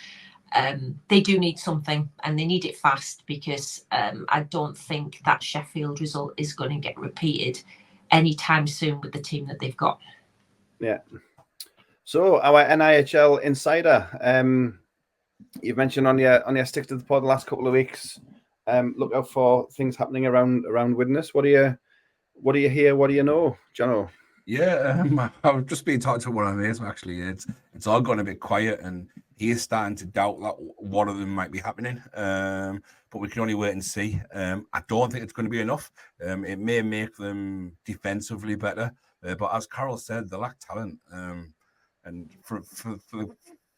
they do need something, and they need it fast, because I don't think that Sheffield result is going to get repeated anytime soon with the team that they've got.
Yeah. So our NIHL insider, you've mentioned on your stick to the pod the last couple of weeks. Look out for things happening around Widnes. What do you hear? What do you know, Jono?
Yeah, I've just been talking to one of my mates. Actually, it's all gone a bit quiet, and he is starting to doubt that one of them might be happening. But we can only wait and see. I don't think it's going to be enough. It may make them defensively better, but as Carol said, they lack talent. And for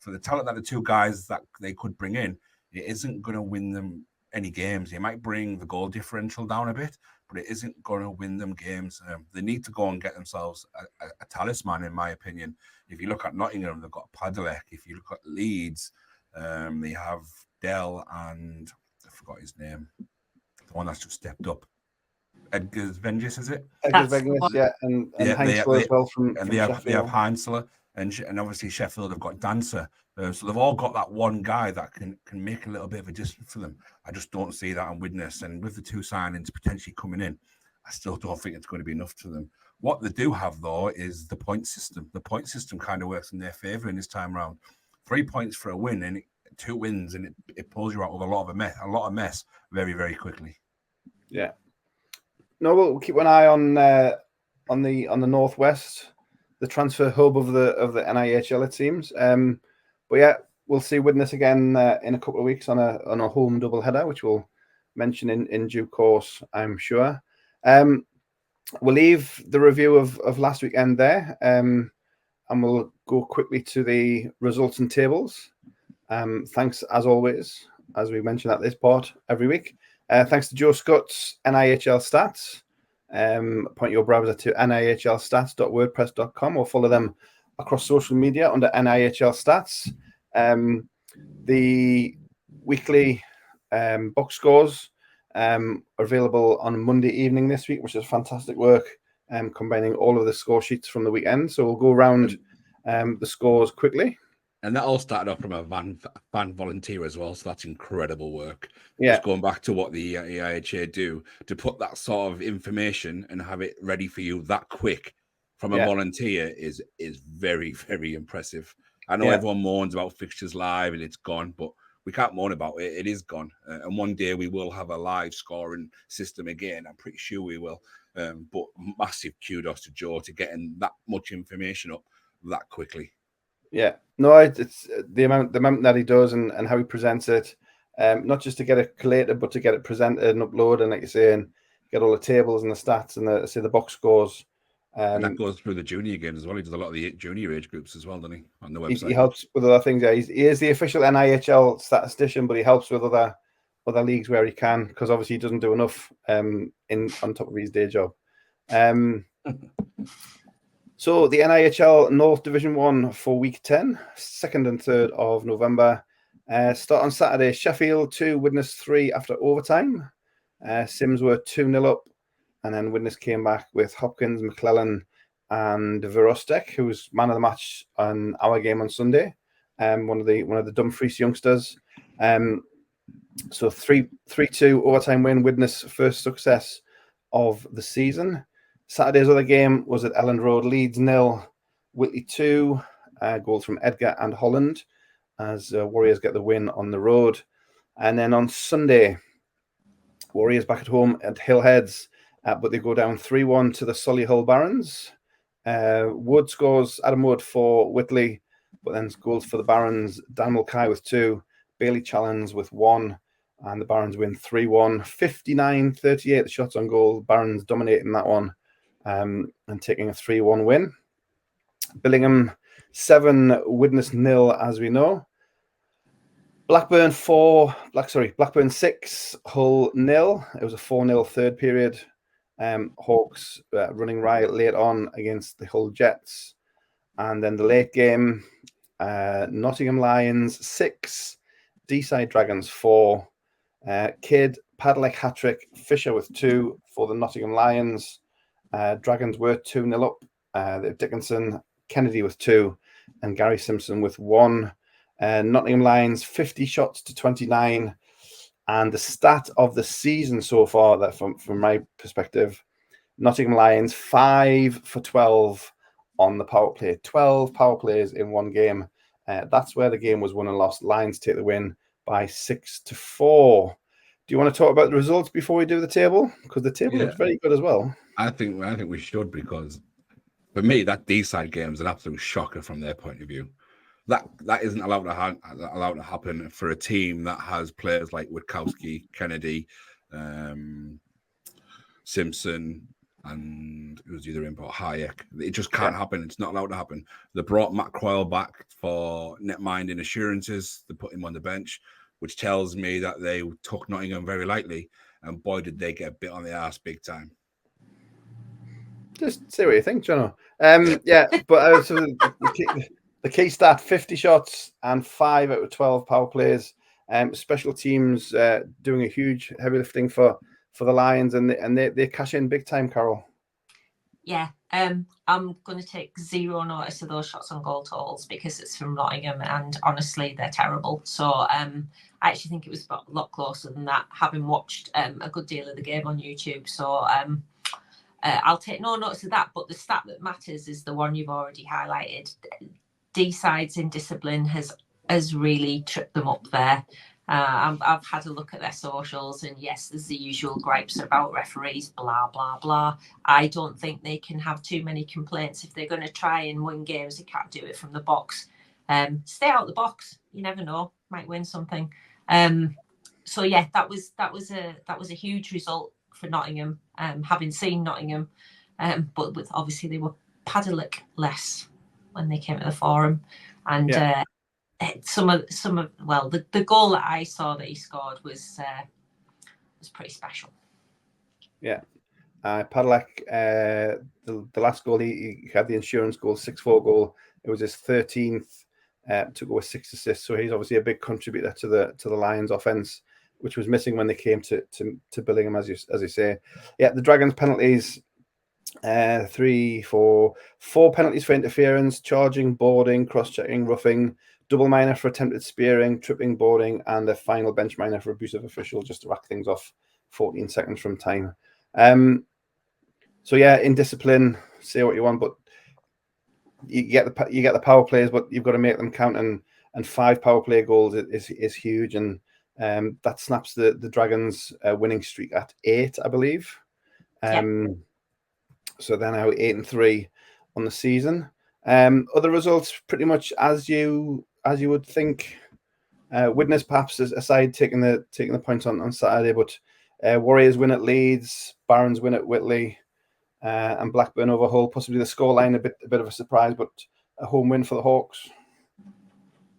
the talent that the two guys that they could bring in, it isn't going to win them any games. It might bring the goal differential down a bit, but it isn't going to win them games. They need to go and get themselves a talisman, in my opinion. If you look at Nottingham, they've got Padalek. If you look at Leeds, they have Dell and I forgot his name, the one that's just stepped up. Edgar's Vengeance, is it?
Edgar's Vengeance, yeah, and Heinzler as well they
have Heinzler, and obviously Sheffield have got Dancer. So they've all got that one guy that can make a little bit of a difference for them. I just don't see that on Widnes, and with the two signings potentially coming in, I still don't think it's going to be enough to them. What they do have, though, is the point system. The point system kind of works in their favour in this time round. 3 points for a win, and 2 wins, and it pulls you out with a lot of mess very, very quickly.
Yeah. No, we'll keep an eye on the Northwest, the transfer hub of the NIHL, it seems. But yeah, we'll see Widnes again in a couple of weeks on a home doubleheader, which we'll mention in due course, I'm sure. We'll leave the review of last weekend there, and we'll go quickly to the results and tables. Thanks, as always, as we mention at this part every week. Thanks to Joe Scott's NIHL Stats. Point your browser to nihlstats.wordpress.com or follow them across social media under NIHL Stats. The weekly box scores are available on Monday evening this week, which is fantastic work, combining all of the score sheets from the weekend. So we'll go around the scores quickly.
And that all started off from a fan volunteer as well, so that's incredible work.
Yeah.
Just going back to what the EIHA do, to put that sort of information and have it ready for you that quick from a volunteer is very, very impressive. I know everyone moans about fixtures live and it's gone, but we can't moan about it. It is gone. And one day we will have a live scoring system again. I'm pretty sure we will. But massive kudos to Joe to getting that much information up that quickly.
Yeah, no, it's the amount that he does and how he presents it, not just to get it collated, but to get it presented and uploaded. And like you're saying, get all the tables and the stats and the box scores.
And that goes through the junior games as well. He does a lot of the junior age groups as well, doesn't he? On the website.
He helps with other things. Yeah, he is the official NIHL statistician, but he helps with other leagues where he can, because obviously he doesn't do enough on top of his day job. So the NIHL North Division 1 for week 10, 2nd and 3rd of November. Start on Saturday. Sheffield 2, Widnes 3 after overtime. Sims were 2-0 up, and then Widnes came back with Hopkins, McClellan, and Verostek, who was man of the match on our game on Sunday. One of the Dumfries youngsters. So 3-2 overtime win, Widnes' first success of the season. Saturday's other game was at Elland Road. Leeds 0, Whitley 2. Goals from Edgar and Holland as Warriors get the win on the road. And then on Sunday, Warriors back at home at Hillheads, but they go down 3-1 to the Solihull Barons. Wood scores, Adam Wood for Whitley, but then goals for the Barons. Dan Mulcahy with 2, Bailey Challens with 1, and the Barons win 3-1. 59-38, the shots on goal. Barons dominating that one and taking a 3-1 win. Billingham 7, Widnes 0, as we know. Blackburn 6, Hull 0. It was a 4-0 third period. Hawks running riot late on against the Hull Jets. And then the late game, Nottingham Lions 6, Deeside Dragons 4. Kidd, Padlek hat-trick, Fisher with 2 for the Nottingham Lions. Dragons were 2-0 up. Dickinson, Kennedy with 2, and Gary Simpson with 1. Nottingham Lions 50 shots to 29. And the stat of the season so far, that from my perspective, Nottingham Lions 5 for 12 on the power play. 12 power plays in one game. That's where the game was won and lost. Lions take the win by 6-4. Do you want to talk about the results before we do the table? Because the table looks very good as well.
I think we should, because for me, that D-side game is an absolute shocker from their point of view. That isn't allowed to happen for a team that has players like Witkowski, Kennedy, Simpson, and who's the other import, Hayek. It just can't happen. It's not allowed to happen. They brought Matt Coyle back for netminding assurances. They put him on the bench, which tells me that they took Nottingham very lightly, and boy, did they get bit on the arse big time.
Just say what you think, Jono. But the key stat, 50 shots and 5 out of 12 power plays. Special teams doing a huge heavy lifting for the Lions, and they cash in big time, Carol.
Yeah, I'm going to take zero notice of those shots on goal totals because it's from Nottingham, and honestly, they're terrible. So I actually think it was a lot closer than that, having watched a good deal of the game on YouTube. So I'll take no notice of that. But the stat that matters is the one you've already highlighted. D-sides in discipline has really tripped them up there. I've had a look at their socials, and yes, there's the usual gripes about referees, blah, blah, blah. I don't think they can have too many complaints. If they're going to try and win games, they can't do it from the box. Stay out the box. You never know, might win something. So yeah, that was a huge result for Nottingham. Having seen Nottingham, but with obviously they were Padlek less when they came to the Forum, and the goal that I saw that he scored was pretty special. Yeah,
Padlek, the last goal he had, the insurance goal, 6-4 goal. It was his 13th. To go with 6 assists, so he's obviously a big contributor to the Lions' offense, which was missing when they came to Billingham, as you say. Yeah, the Dragons penalties. 4 penalties for interference, charging, boarding, cross-checking, roughing, double minor for attempted spearing, tripping, boarding, and a final bench minor for abusive official, just to rack things off. 14 seconds from time. So yeah, in discipline, say what you want, but you get the power plays, but you've got to make them count. And 5 power play goals is huge, and that snaps the Dragons' winning streak at 8, I believe. So they're now 8-3 on the season. Other results, pretty much as you would think. Widnes perhaps aside taking the points on Saturday, but Warriors win at Leeds, Barons win at Whitley, and Blackburn over Hull. Possibly the scoreline a bit of a surprise, but a home win for the Hawks.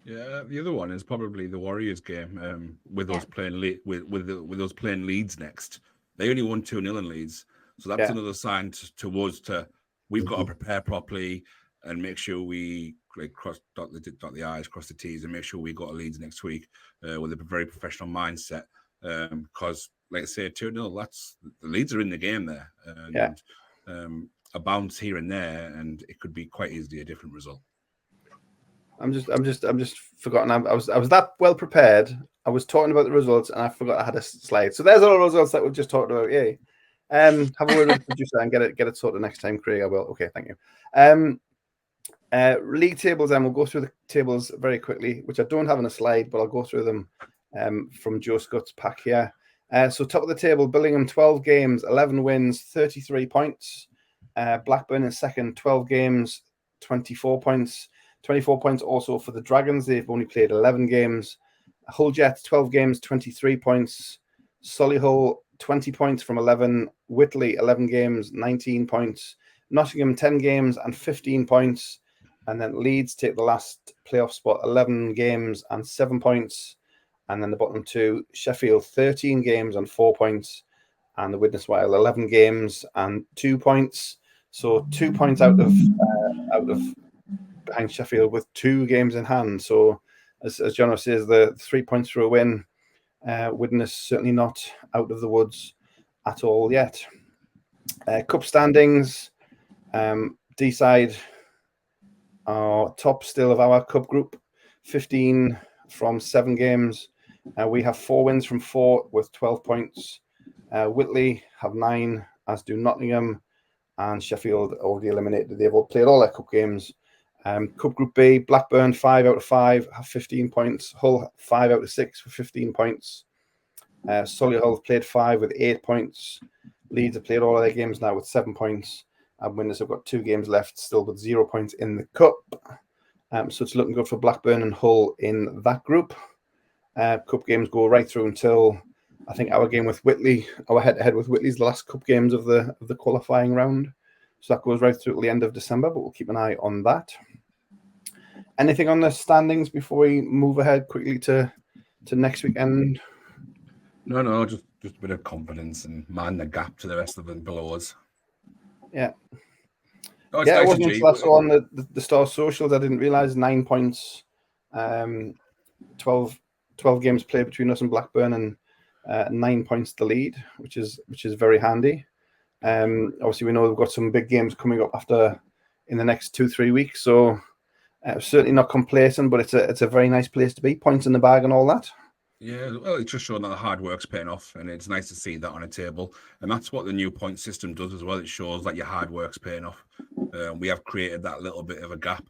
Yeah, the other one is probably the Warriors game. With us playing with us playing Leeds next, they only won 2-0 in Leeds, so that's another sign to us we've got to prepare properly and make sure we dot the I's, cross the T's, and make sure we got a Leeds next week with a very professional mindset. Because, like I say, 2-0, that's the Leeds are in the game there, and a bounce here and there, and it could be quite easily a different result.
I'm just forgotten. I was that well prepared. I was talking about the results, and I forgot I had a slide. So there's all the results that we've just talked about. Yay! Have a word with the producer and get it sorted next time, Craig. I will. Okay, thank you. League tables, and we'll go through the tables very quickly, which I don't have on a slide, but I'll go through them from Joe Scott's pack here. So top of the table, Billingham, 12 games, 11 wins, 33 points. Blackburn in second, 12 games, 24 points. 24 points also for the Dragons. They've only played 11 games. Hull Jets, 12 games, 23 points. Solihull, 20 points from 11. Whitley, 11 games, 19 points. Nottingham, 10 games and 15 points. And then Leeds take the last playoff spot, 11 games and 7 points. And then the bottom two, Sheffield, 13 games and 4 points. And the Widnes Wild, 11 games and 2 points. So 2 points out of behind Sheffield with 2 games in hand. So as Jono says, the 3 points for a win. Widnes certainly not out of the woods at all yet. Cup standings, D-side are top still of our cup group, 15 from 7 games. We have 4 wins from 4 with 12 points. Whitley have 9, as do Nottingham, and Sheffield already eliminated. They've all played all their cup games. Cup Group B, Blackburn 5 out of 5 have 15 points. Hull 5 out of 6 for 15 points. Solihull have played 5 with 8 points. Leeds have played all of their games now with 7 points. And Widnes have got 2 games left, still with 0 points in the cup. So it's looking good for Blackburn and Hull in that group. Cup games go right through until I think our game with Whitley, our head-to-head with Whitley is the last cup games of the qualifying round. So that goes right through to the end of December, but we'll keep an eye on that. Anything on the standings before we move ahead quickly to next weekend?
No, just a bit of confidence and mind the gap to the rest of them below us.
Yeah.
No,
it wasn't until I saw on the Star socials, I didn't realise 9 points, 12 games played between us and Blackburn, and 9 points the lead, which is very handy. Obviously, we know we've got some big games coming up in the next 2-3 weeks, so certainly not complacent, but it's a very nice place to be. Points in the bag and all that.
Yeah, well, it's just showing that the hard work's paying off, and it's nice to see that on a table. And that's what the new point system does as well. It shows that your hard work's paying off. We have created that little bit of a gap.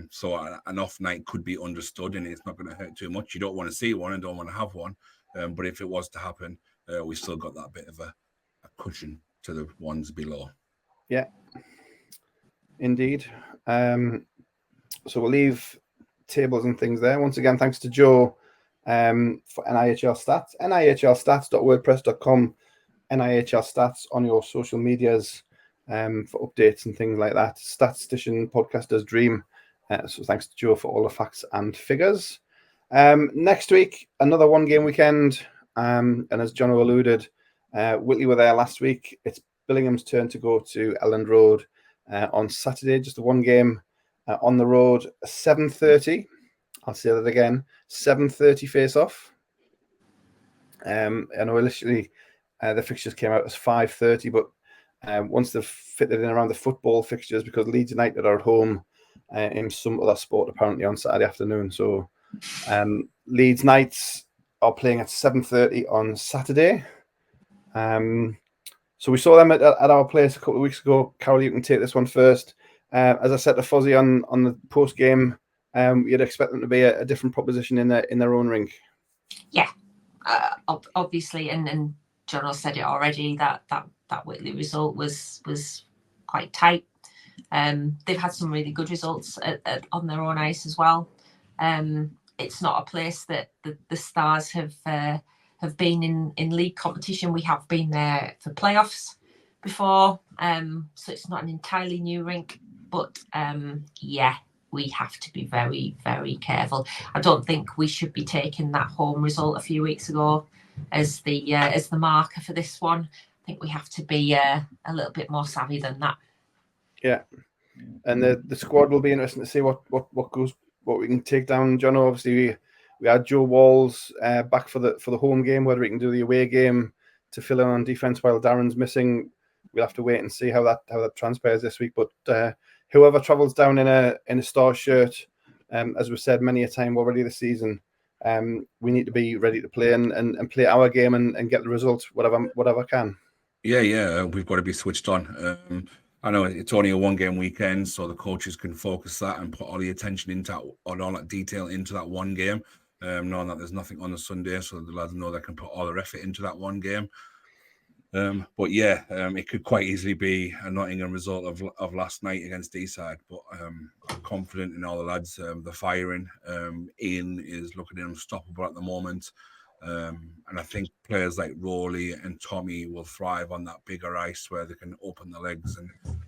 So an off night could be understood, and it's not going to hurt too much. You don't want to see one and don't want to have one. But if it was to happen, we still got that bit of a cushion to the ones below.
Yeah, indeed. So we'll leave tables and things there. Once again, thanks to Joe for NIHL Stats. NIHLstats.wordpress.com. NIHL Stats on your social medias for updates and things like that. Statistician, podcaster's dream. So thanks to Joe for all the facts and figures. Next week, another one-game weekend. And as John alluded, Whitley were there last week. It's Billingham's turn to go to Elland Road on Saturday. Just a one game on the road. 7:30. I'll say that again. 7:30 face-off. I know initially the fixtures came out as 5:30, but once they've fitted in around the football fixtures, because Leeds United are at home in some other sport apparently on Saturday afternoon. So Leeds Knights are playing at 7:30 on Saturday. So we saw them at our place a couple of weeks ago. Carol, you can take this one first. As I said to Fozzie on the post game, you'd expect them to be a different proposition in their own rink.
Yeah, obviously, and John said it already. That Whitley result was quite tight. They've had some really good results on their own ice as well. It's not a place that the Stars have have been in league competition. We have been there for playoffs before, so it's not an entirely new rink, but yeah, we have to be very, very careful. I don't think we should be taking that home result a few weeks ago as the marker for this one. I think we have to be a little bit more savvy than that.
Yeah, and the squad will be interesting to see what we can take down. John, obviously we had Joe Walls back for the home game. Whether he can do the away game to fill in on defense while Darren's missing, we'll have to wait and see how that transpires this week. But whoever travels down in a Star shirt, as we've said many a time already this season, we need to be ready to play and play our game and get the result, whatever can.
Yeah, we've got to be switched on. I know it's only a one-game weekend, so the coaches can focus that and put all the attention into all that detail into that one game, knowing that there's nothing on the Sunday, so the lads know they can put all their effort into that one game. But yeah, it could quite easily be a Nottingham result of last night against Deeside. But I'm confident in all the lads. The firing, Ian is looking unstoppable at the moment. And I think players like Rowley and Tommy will thrive on that bigger ice where they can open the legs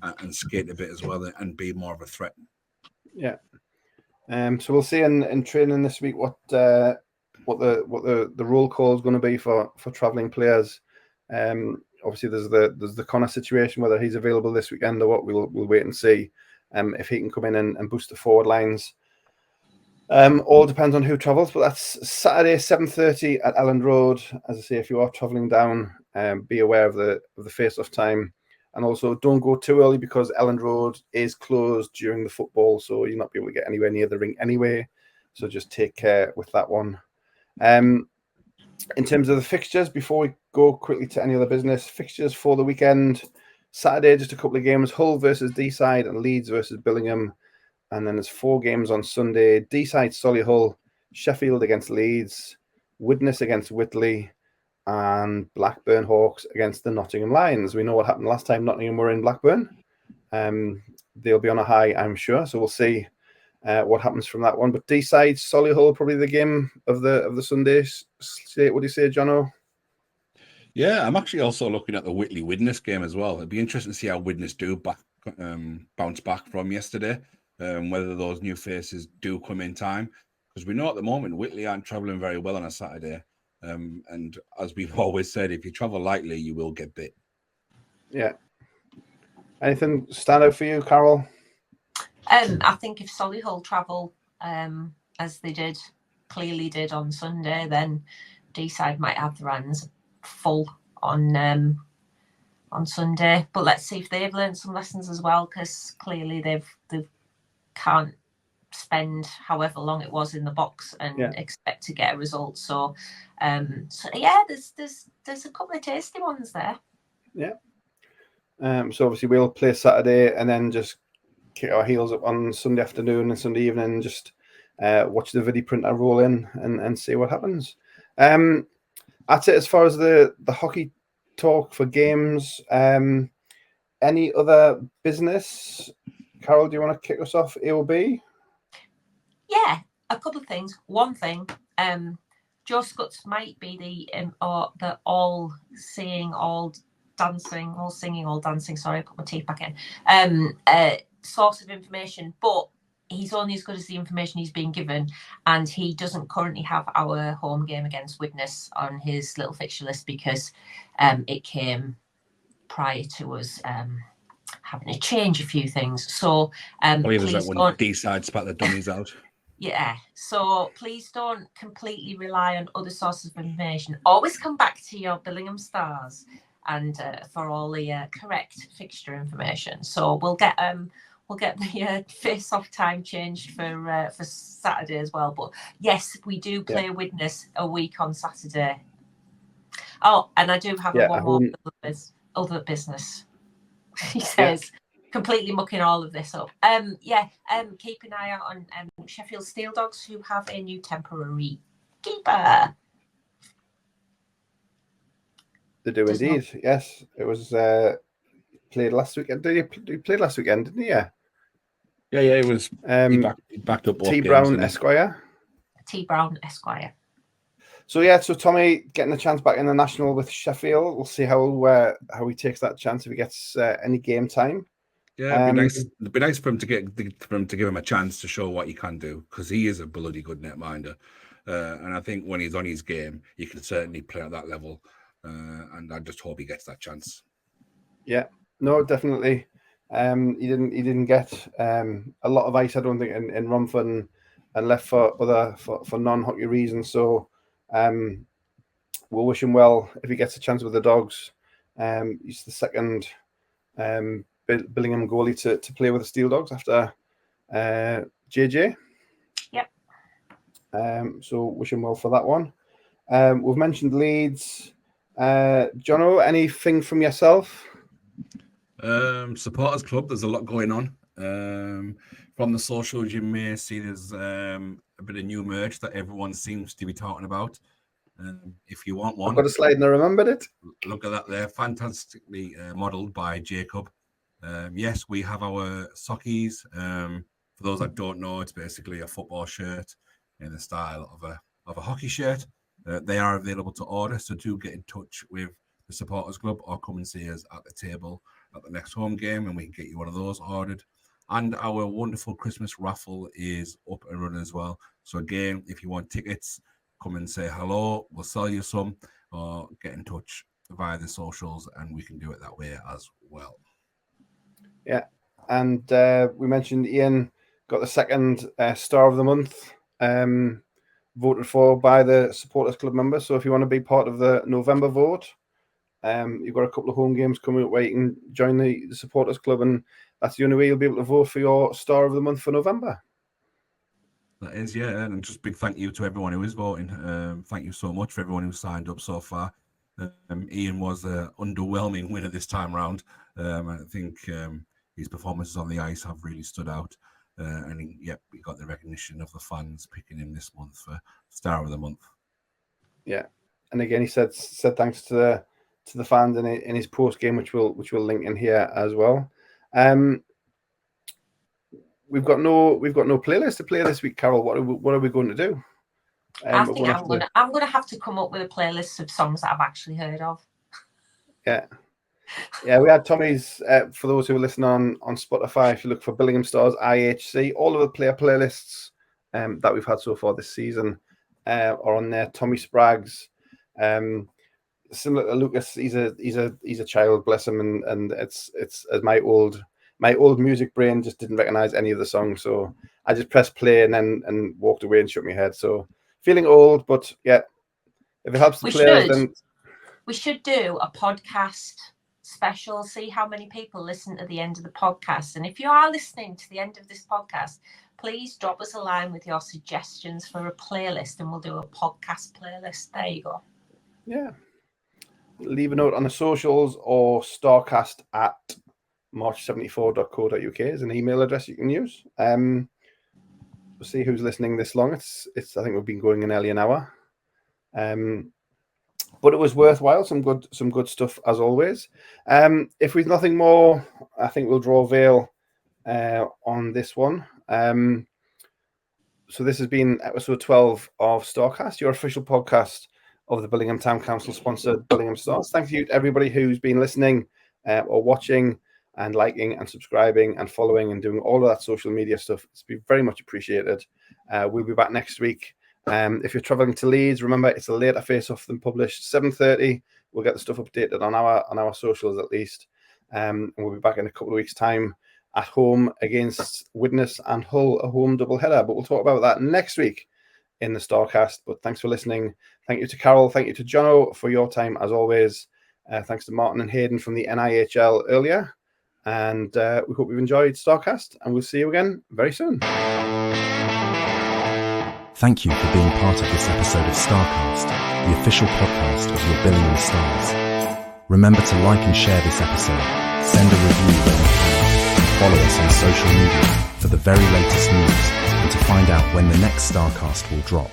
and skate a bit as well and be more of a threat.
Yeah. So we'll see in training this week what the roll call is going to be for travelling players. Obviously there's the Connor situation, whether he's available this weekend or what. We'll wait and see if he can come in and boost the forward lines. All depends on who travels, but that's Saturday 7:30 at Elland Road. As I say, if you are travelling down, be aware of the face-off time, and also don't go too early because Elland Road is closed during the football, so you'll not be able to get anywhere near the rink anyway. So just take care with that one. In terms of the fixtures, before we go quickly to any other business, fixtures for the weekend: Saturday, just a couple of games: Hull versus Deeside and Leeds versus Billingham. And then there's 4 games on Sunday: Deeside, Solihull, Sheffield against Leeds, Widnes against Whitley, and Blackburn Hawks against the Nottingham Lions. We know what happened last time Nottingham were in Blackburn. They'll be on a high, I'm sure. So we'll see what happens from that one. But Deeside, Solihull, probably the game of the Sunday. What do you say, Jono?
Yeah, I'm actually also looking at the Whitley Widnes game as well. It'd be interesting to see how Widnes do bounce back from yesterday. Whether those new faces do come in time, because we know at the moment Whitley aren't travelling very well on a Saturday, and as we've always said, if you travel lightly, you will get bit. Yeah.
Anything stand out for you, Carol?
I think if Solihull travel as they clearly did on Sunday, then Deeside might have their hands full on Sunday. But let's see if they've learned some lessons as well, because clearly they've can't spend however long it was in the box and expect to get a result. So yeah, there's a couple of tasty ones there.
Yeah. So obviously we'll play Saturday and then just kick our heels up on Sunday afternoon and Sunday evening and just watch the video printer roll in and see what happens. That's it as far as the hockey talk for games. Any other business? Carol, do you want to kick us off, AOB?
Yeah, a couple of things. One thing, Joe Scutts might be the all seeing, all dancing, all singing, all dancing. Sorry, I put my teeth back in. Source of information, but he's only as good as the information he's being given, and he doesn't currently have our home game against Widnes on his little fixture list because it came prior to us having to change a few things. So
please that when Deeside spat the dummies out.
Yeah, so please don't completely rely on other sources of information. Always come back to your Billingham Stars and for all the correct fixture information. So we'll get the face-off time changed for Saturday as well. But yes, we do play Widnes a week on Saturday. Oh, and I do have one more other business. He says, completely mucking all of this up. Keep an eye out on Sheffield Steel Dogs, who have a new temporary keeper.
They do indeed. Yes, it was played last weekend. Did he play last weekend? Didn't he? Yeah.
It was. He backed up
T. Brown Esquire.
T. Brown Esquire.
So Tommy getting a chance back in the national with Sheffield. We'll see how he takes that chance if he gets any game time.
Yeah, it'd be nice for him to give him a chance to show what he can do, because he is a bloody good netminder, and I think when he's on his game, he can certainly play at that level, and I just hope he gets that chance.
Yeah, no, definitely. He didn't get a lot of ice, I don't think, in Romford and left for non-hockey reasons. So we'll wish him well if he gets a chance with the Dogs. He's the second Billingham goalie to play with the Steel Dogs after JJ.
Yep.
So wish him well for that one. We've mentioned Leeds. Jono, anything from yourself?
Supporters Club, there's a lot going on. From the socials, you may see there's a bit of new merch that everyone seems to be talking about. If you want one,
I've got a slide and I remembered it.
Look at that there, fantastically modelled by Jacob. Yes, we have our sockies. For those that don't know, it's basically a football shirt in the style of a hockey shirt. They are available to order, so do get in touch with the Supporters Club or come and see us at the table at the next home game, and we can get you one of those ordered. And our wonderful Christmas raffle is up and running as well. So again, if you want tickets, come and say hello. We'll sell you some, or get in touch via the socials, and we can do it that way as well.
Yeah, and we mentioned Ian got the second Star of the Month voted for by the Supporters Club members. So if you want to be part of the November vote, you've got a couple of home games coming up where you can join the Supporters Club, and that's the only way you'll be able to vote for your Star of the Month for November.
That is, yeah, and just big thank you to everyone who is voting. Thank you so much for everyone who signed up so far. Ian was an underwhelming winner this time round. I think his performances on the ice have really stood out. And he got the recognition of the fans picking him this month for Star of the Month. Yeah,
and again, he said thanks to the fans in his post game, which we'll link in here as well. We've got no playlist to play this week, Carol. What are we going to do?
I think I'm gonna have to come up with a playlist of songs that I've actually heard of.
Yeah, we had Tommy's, for those who are listening on Spotify, if you look for Billingham Stars IHC, all of the player playlists that we've had so far this season are on there. Tommy Sprague's, similar to Lucas, he's a child, bless him, and it's as my old music brain just didn't recognize any of the songs, so I just pressed play and walked away and shook my head. So feeling old, but yeah, if it helps the players, then
we should do a podcast special, see how many people listen to the end of the podcast. And if you are listening to the end of this podcast, please drop us a line with your suggestions for a playlist, and we'll do a podcast playlist. There you go.
Yeah. Leave a note on the socials, or Starcast at march74.co.uk is an email address you can use. We'll see who's listening this long. It's I think we've been going an early an hour. But it was worthwhile. Some good stuff as always. If we've nothing more, I think we'll draw a veil on this one. So this has been episode 12 of Starcast, your official podcast of the Billingham Town Council sponsored Billingham Stars. Thank you to everybody who's been listening or watching and liking and subscribing and following and doing all of that social media stuff. It's been very much appreciated. We'll be back next week. If you're traveling to Leeds, remember it's a later face-off than published, 7:30. We'll get the stuff updated on our socials at least. And we'll be back in a couple of weeks' time at home against Widnes and Hull, a home doubleheader. But we'll talk about that next week in the Starcast. But thanks for listening. Thank you to Carol. Thank you to Jono for your time as always. Thanks to Martin and Haydn from the NIHL earlier. And we hope you've enjoyed Starcast, and we'll see you again very soon.
Thank you for being part of this episode of Starcast, the official podcast of your Billingham Stars. Remember to like and share this episode, send a review when you can, and follow us on social media for the very latest news and to find out when the next Starcast will drop.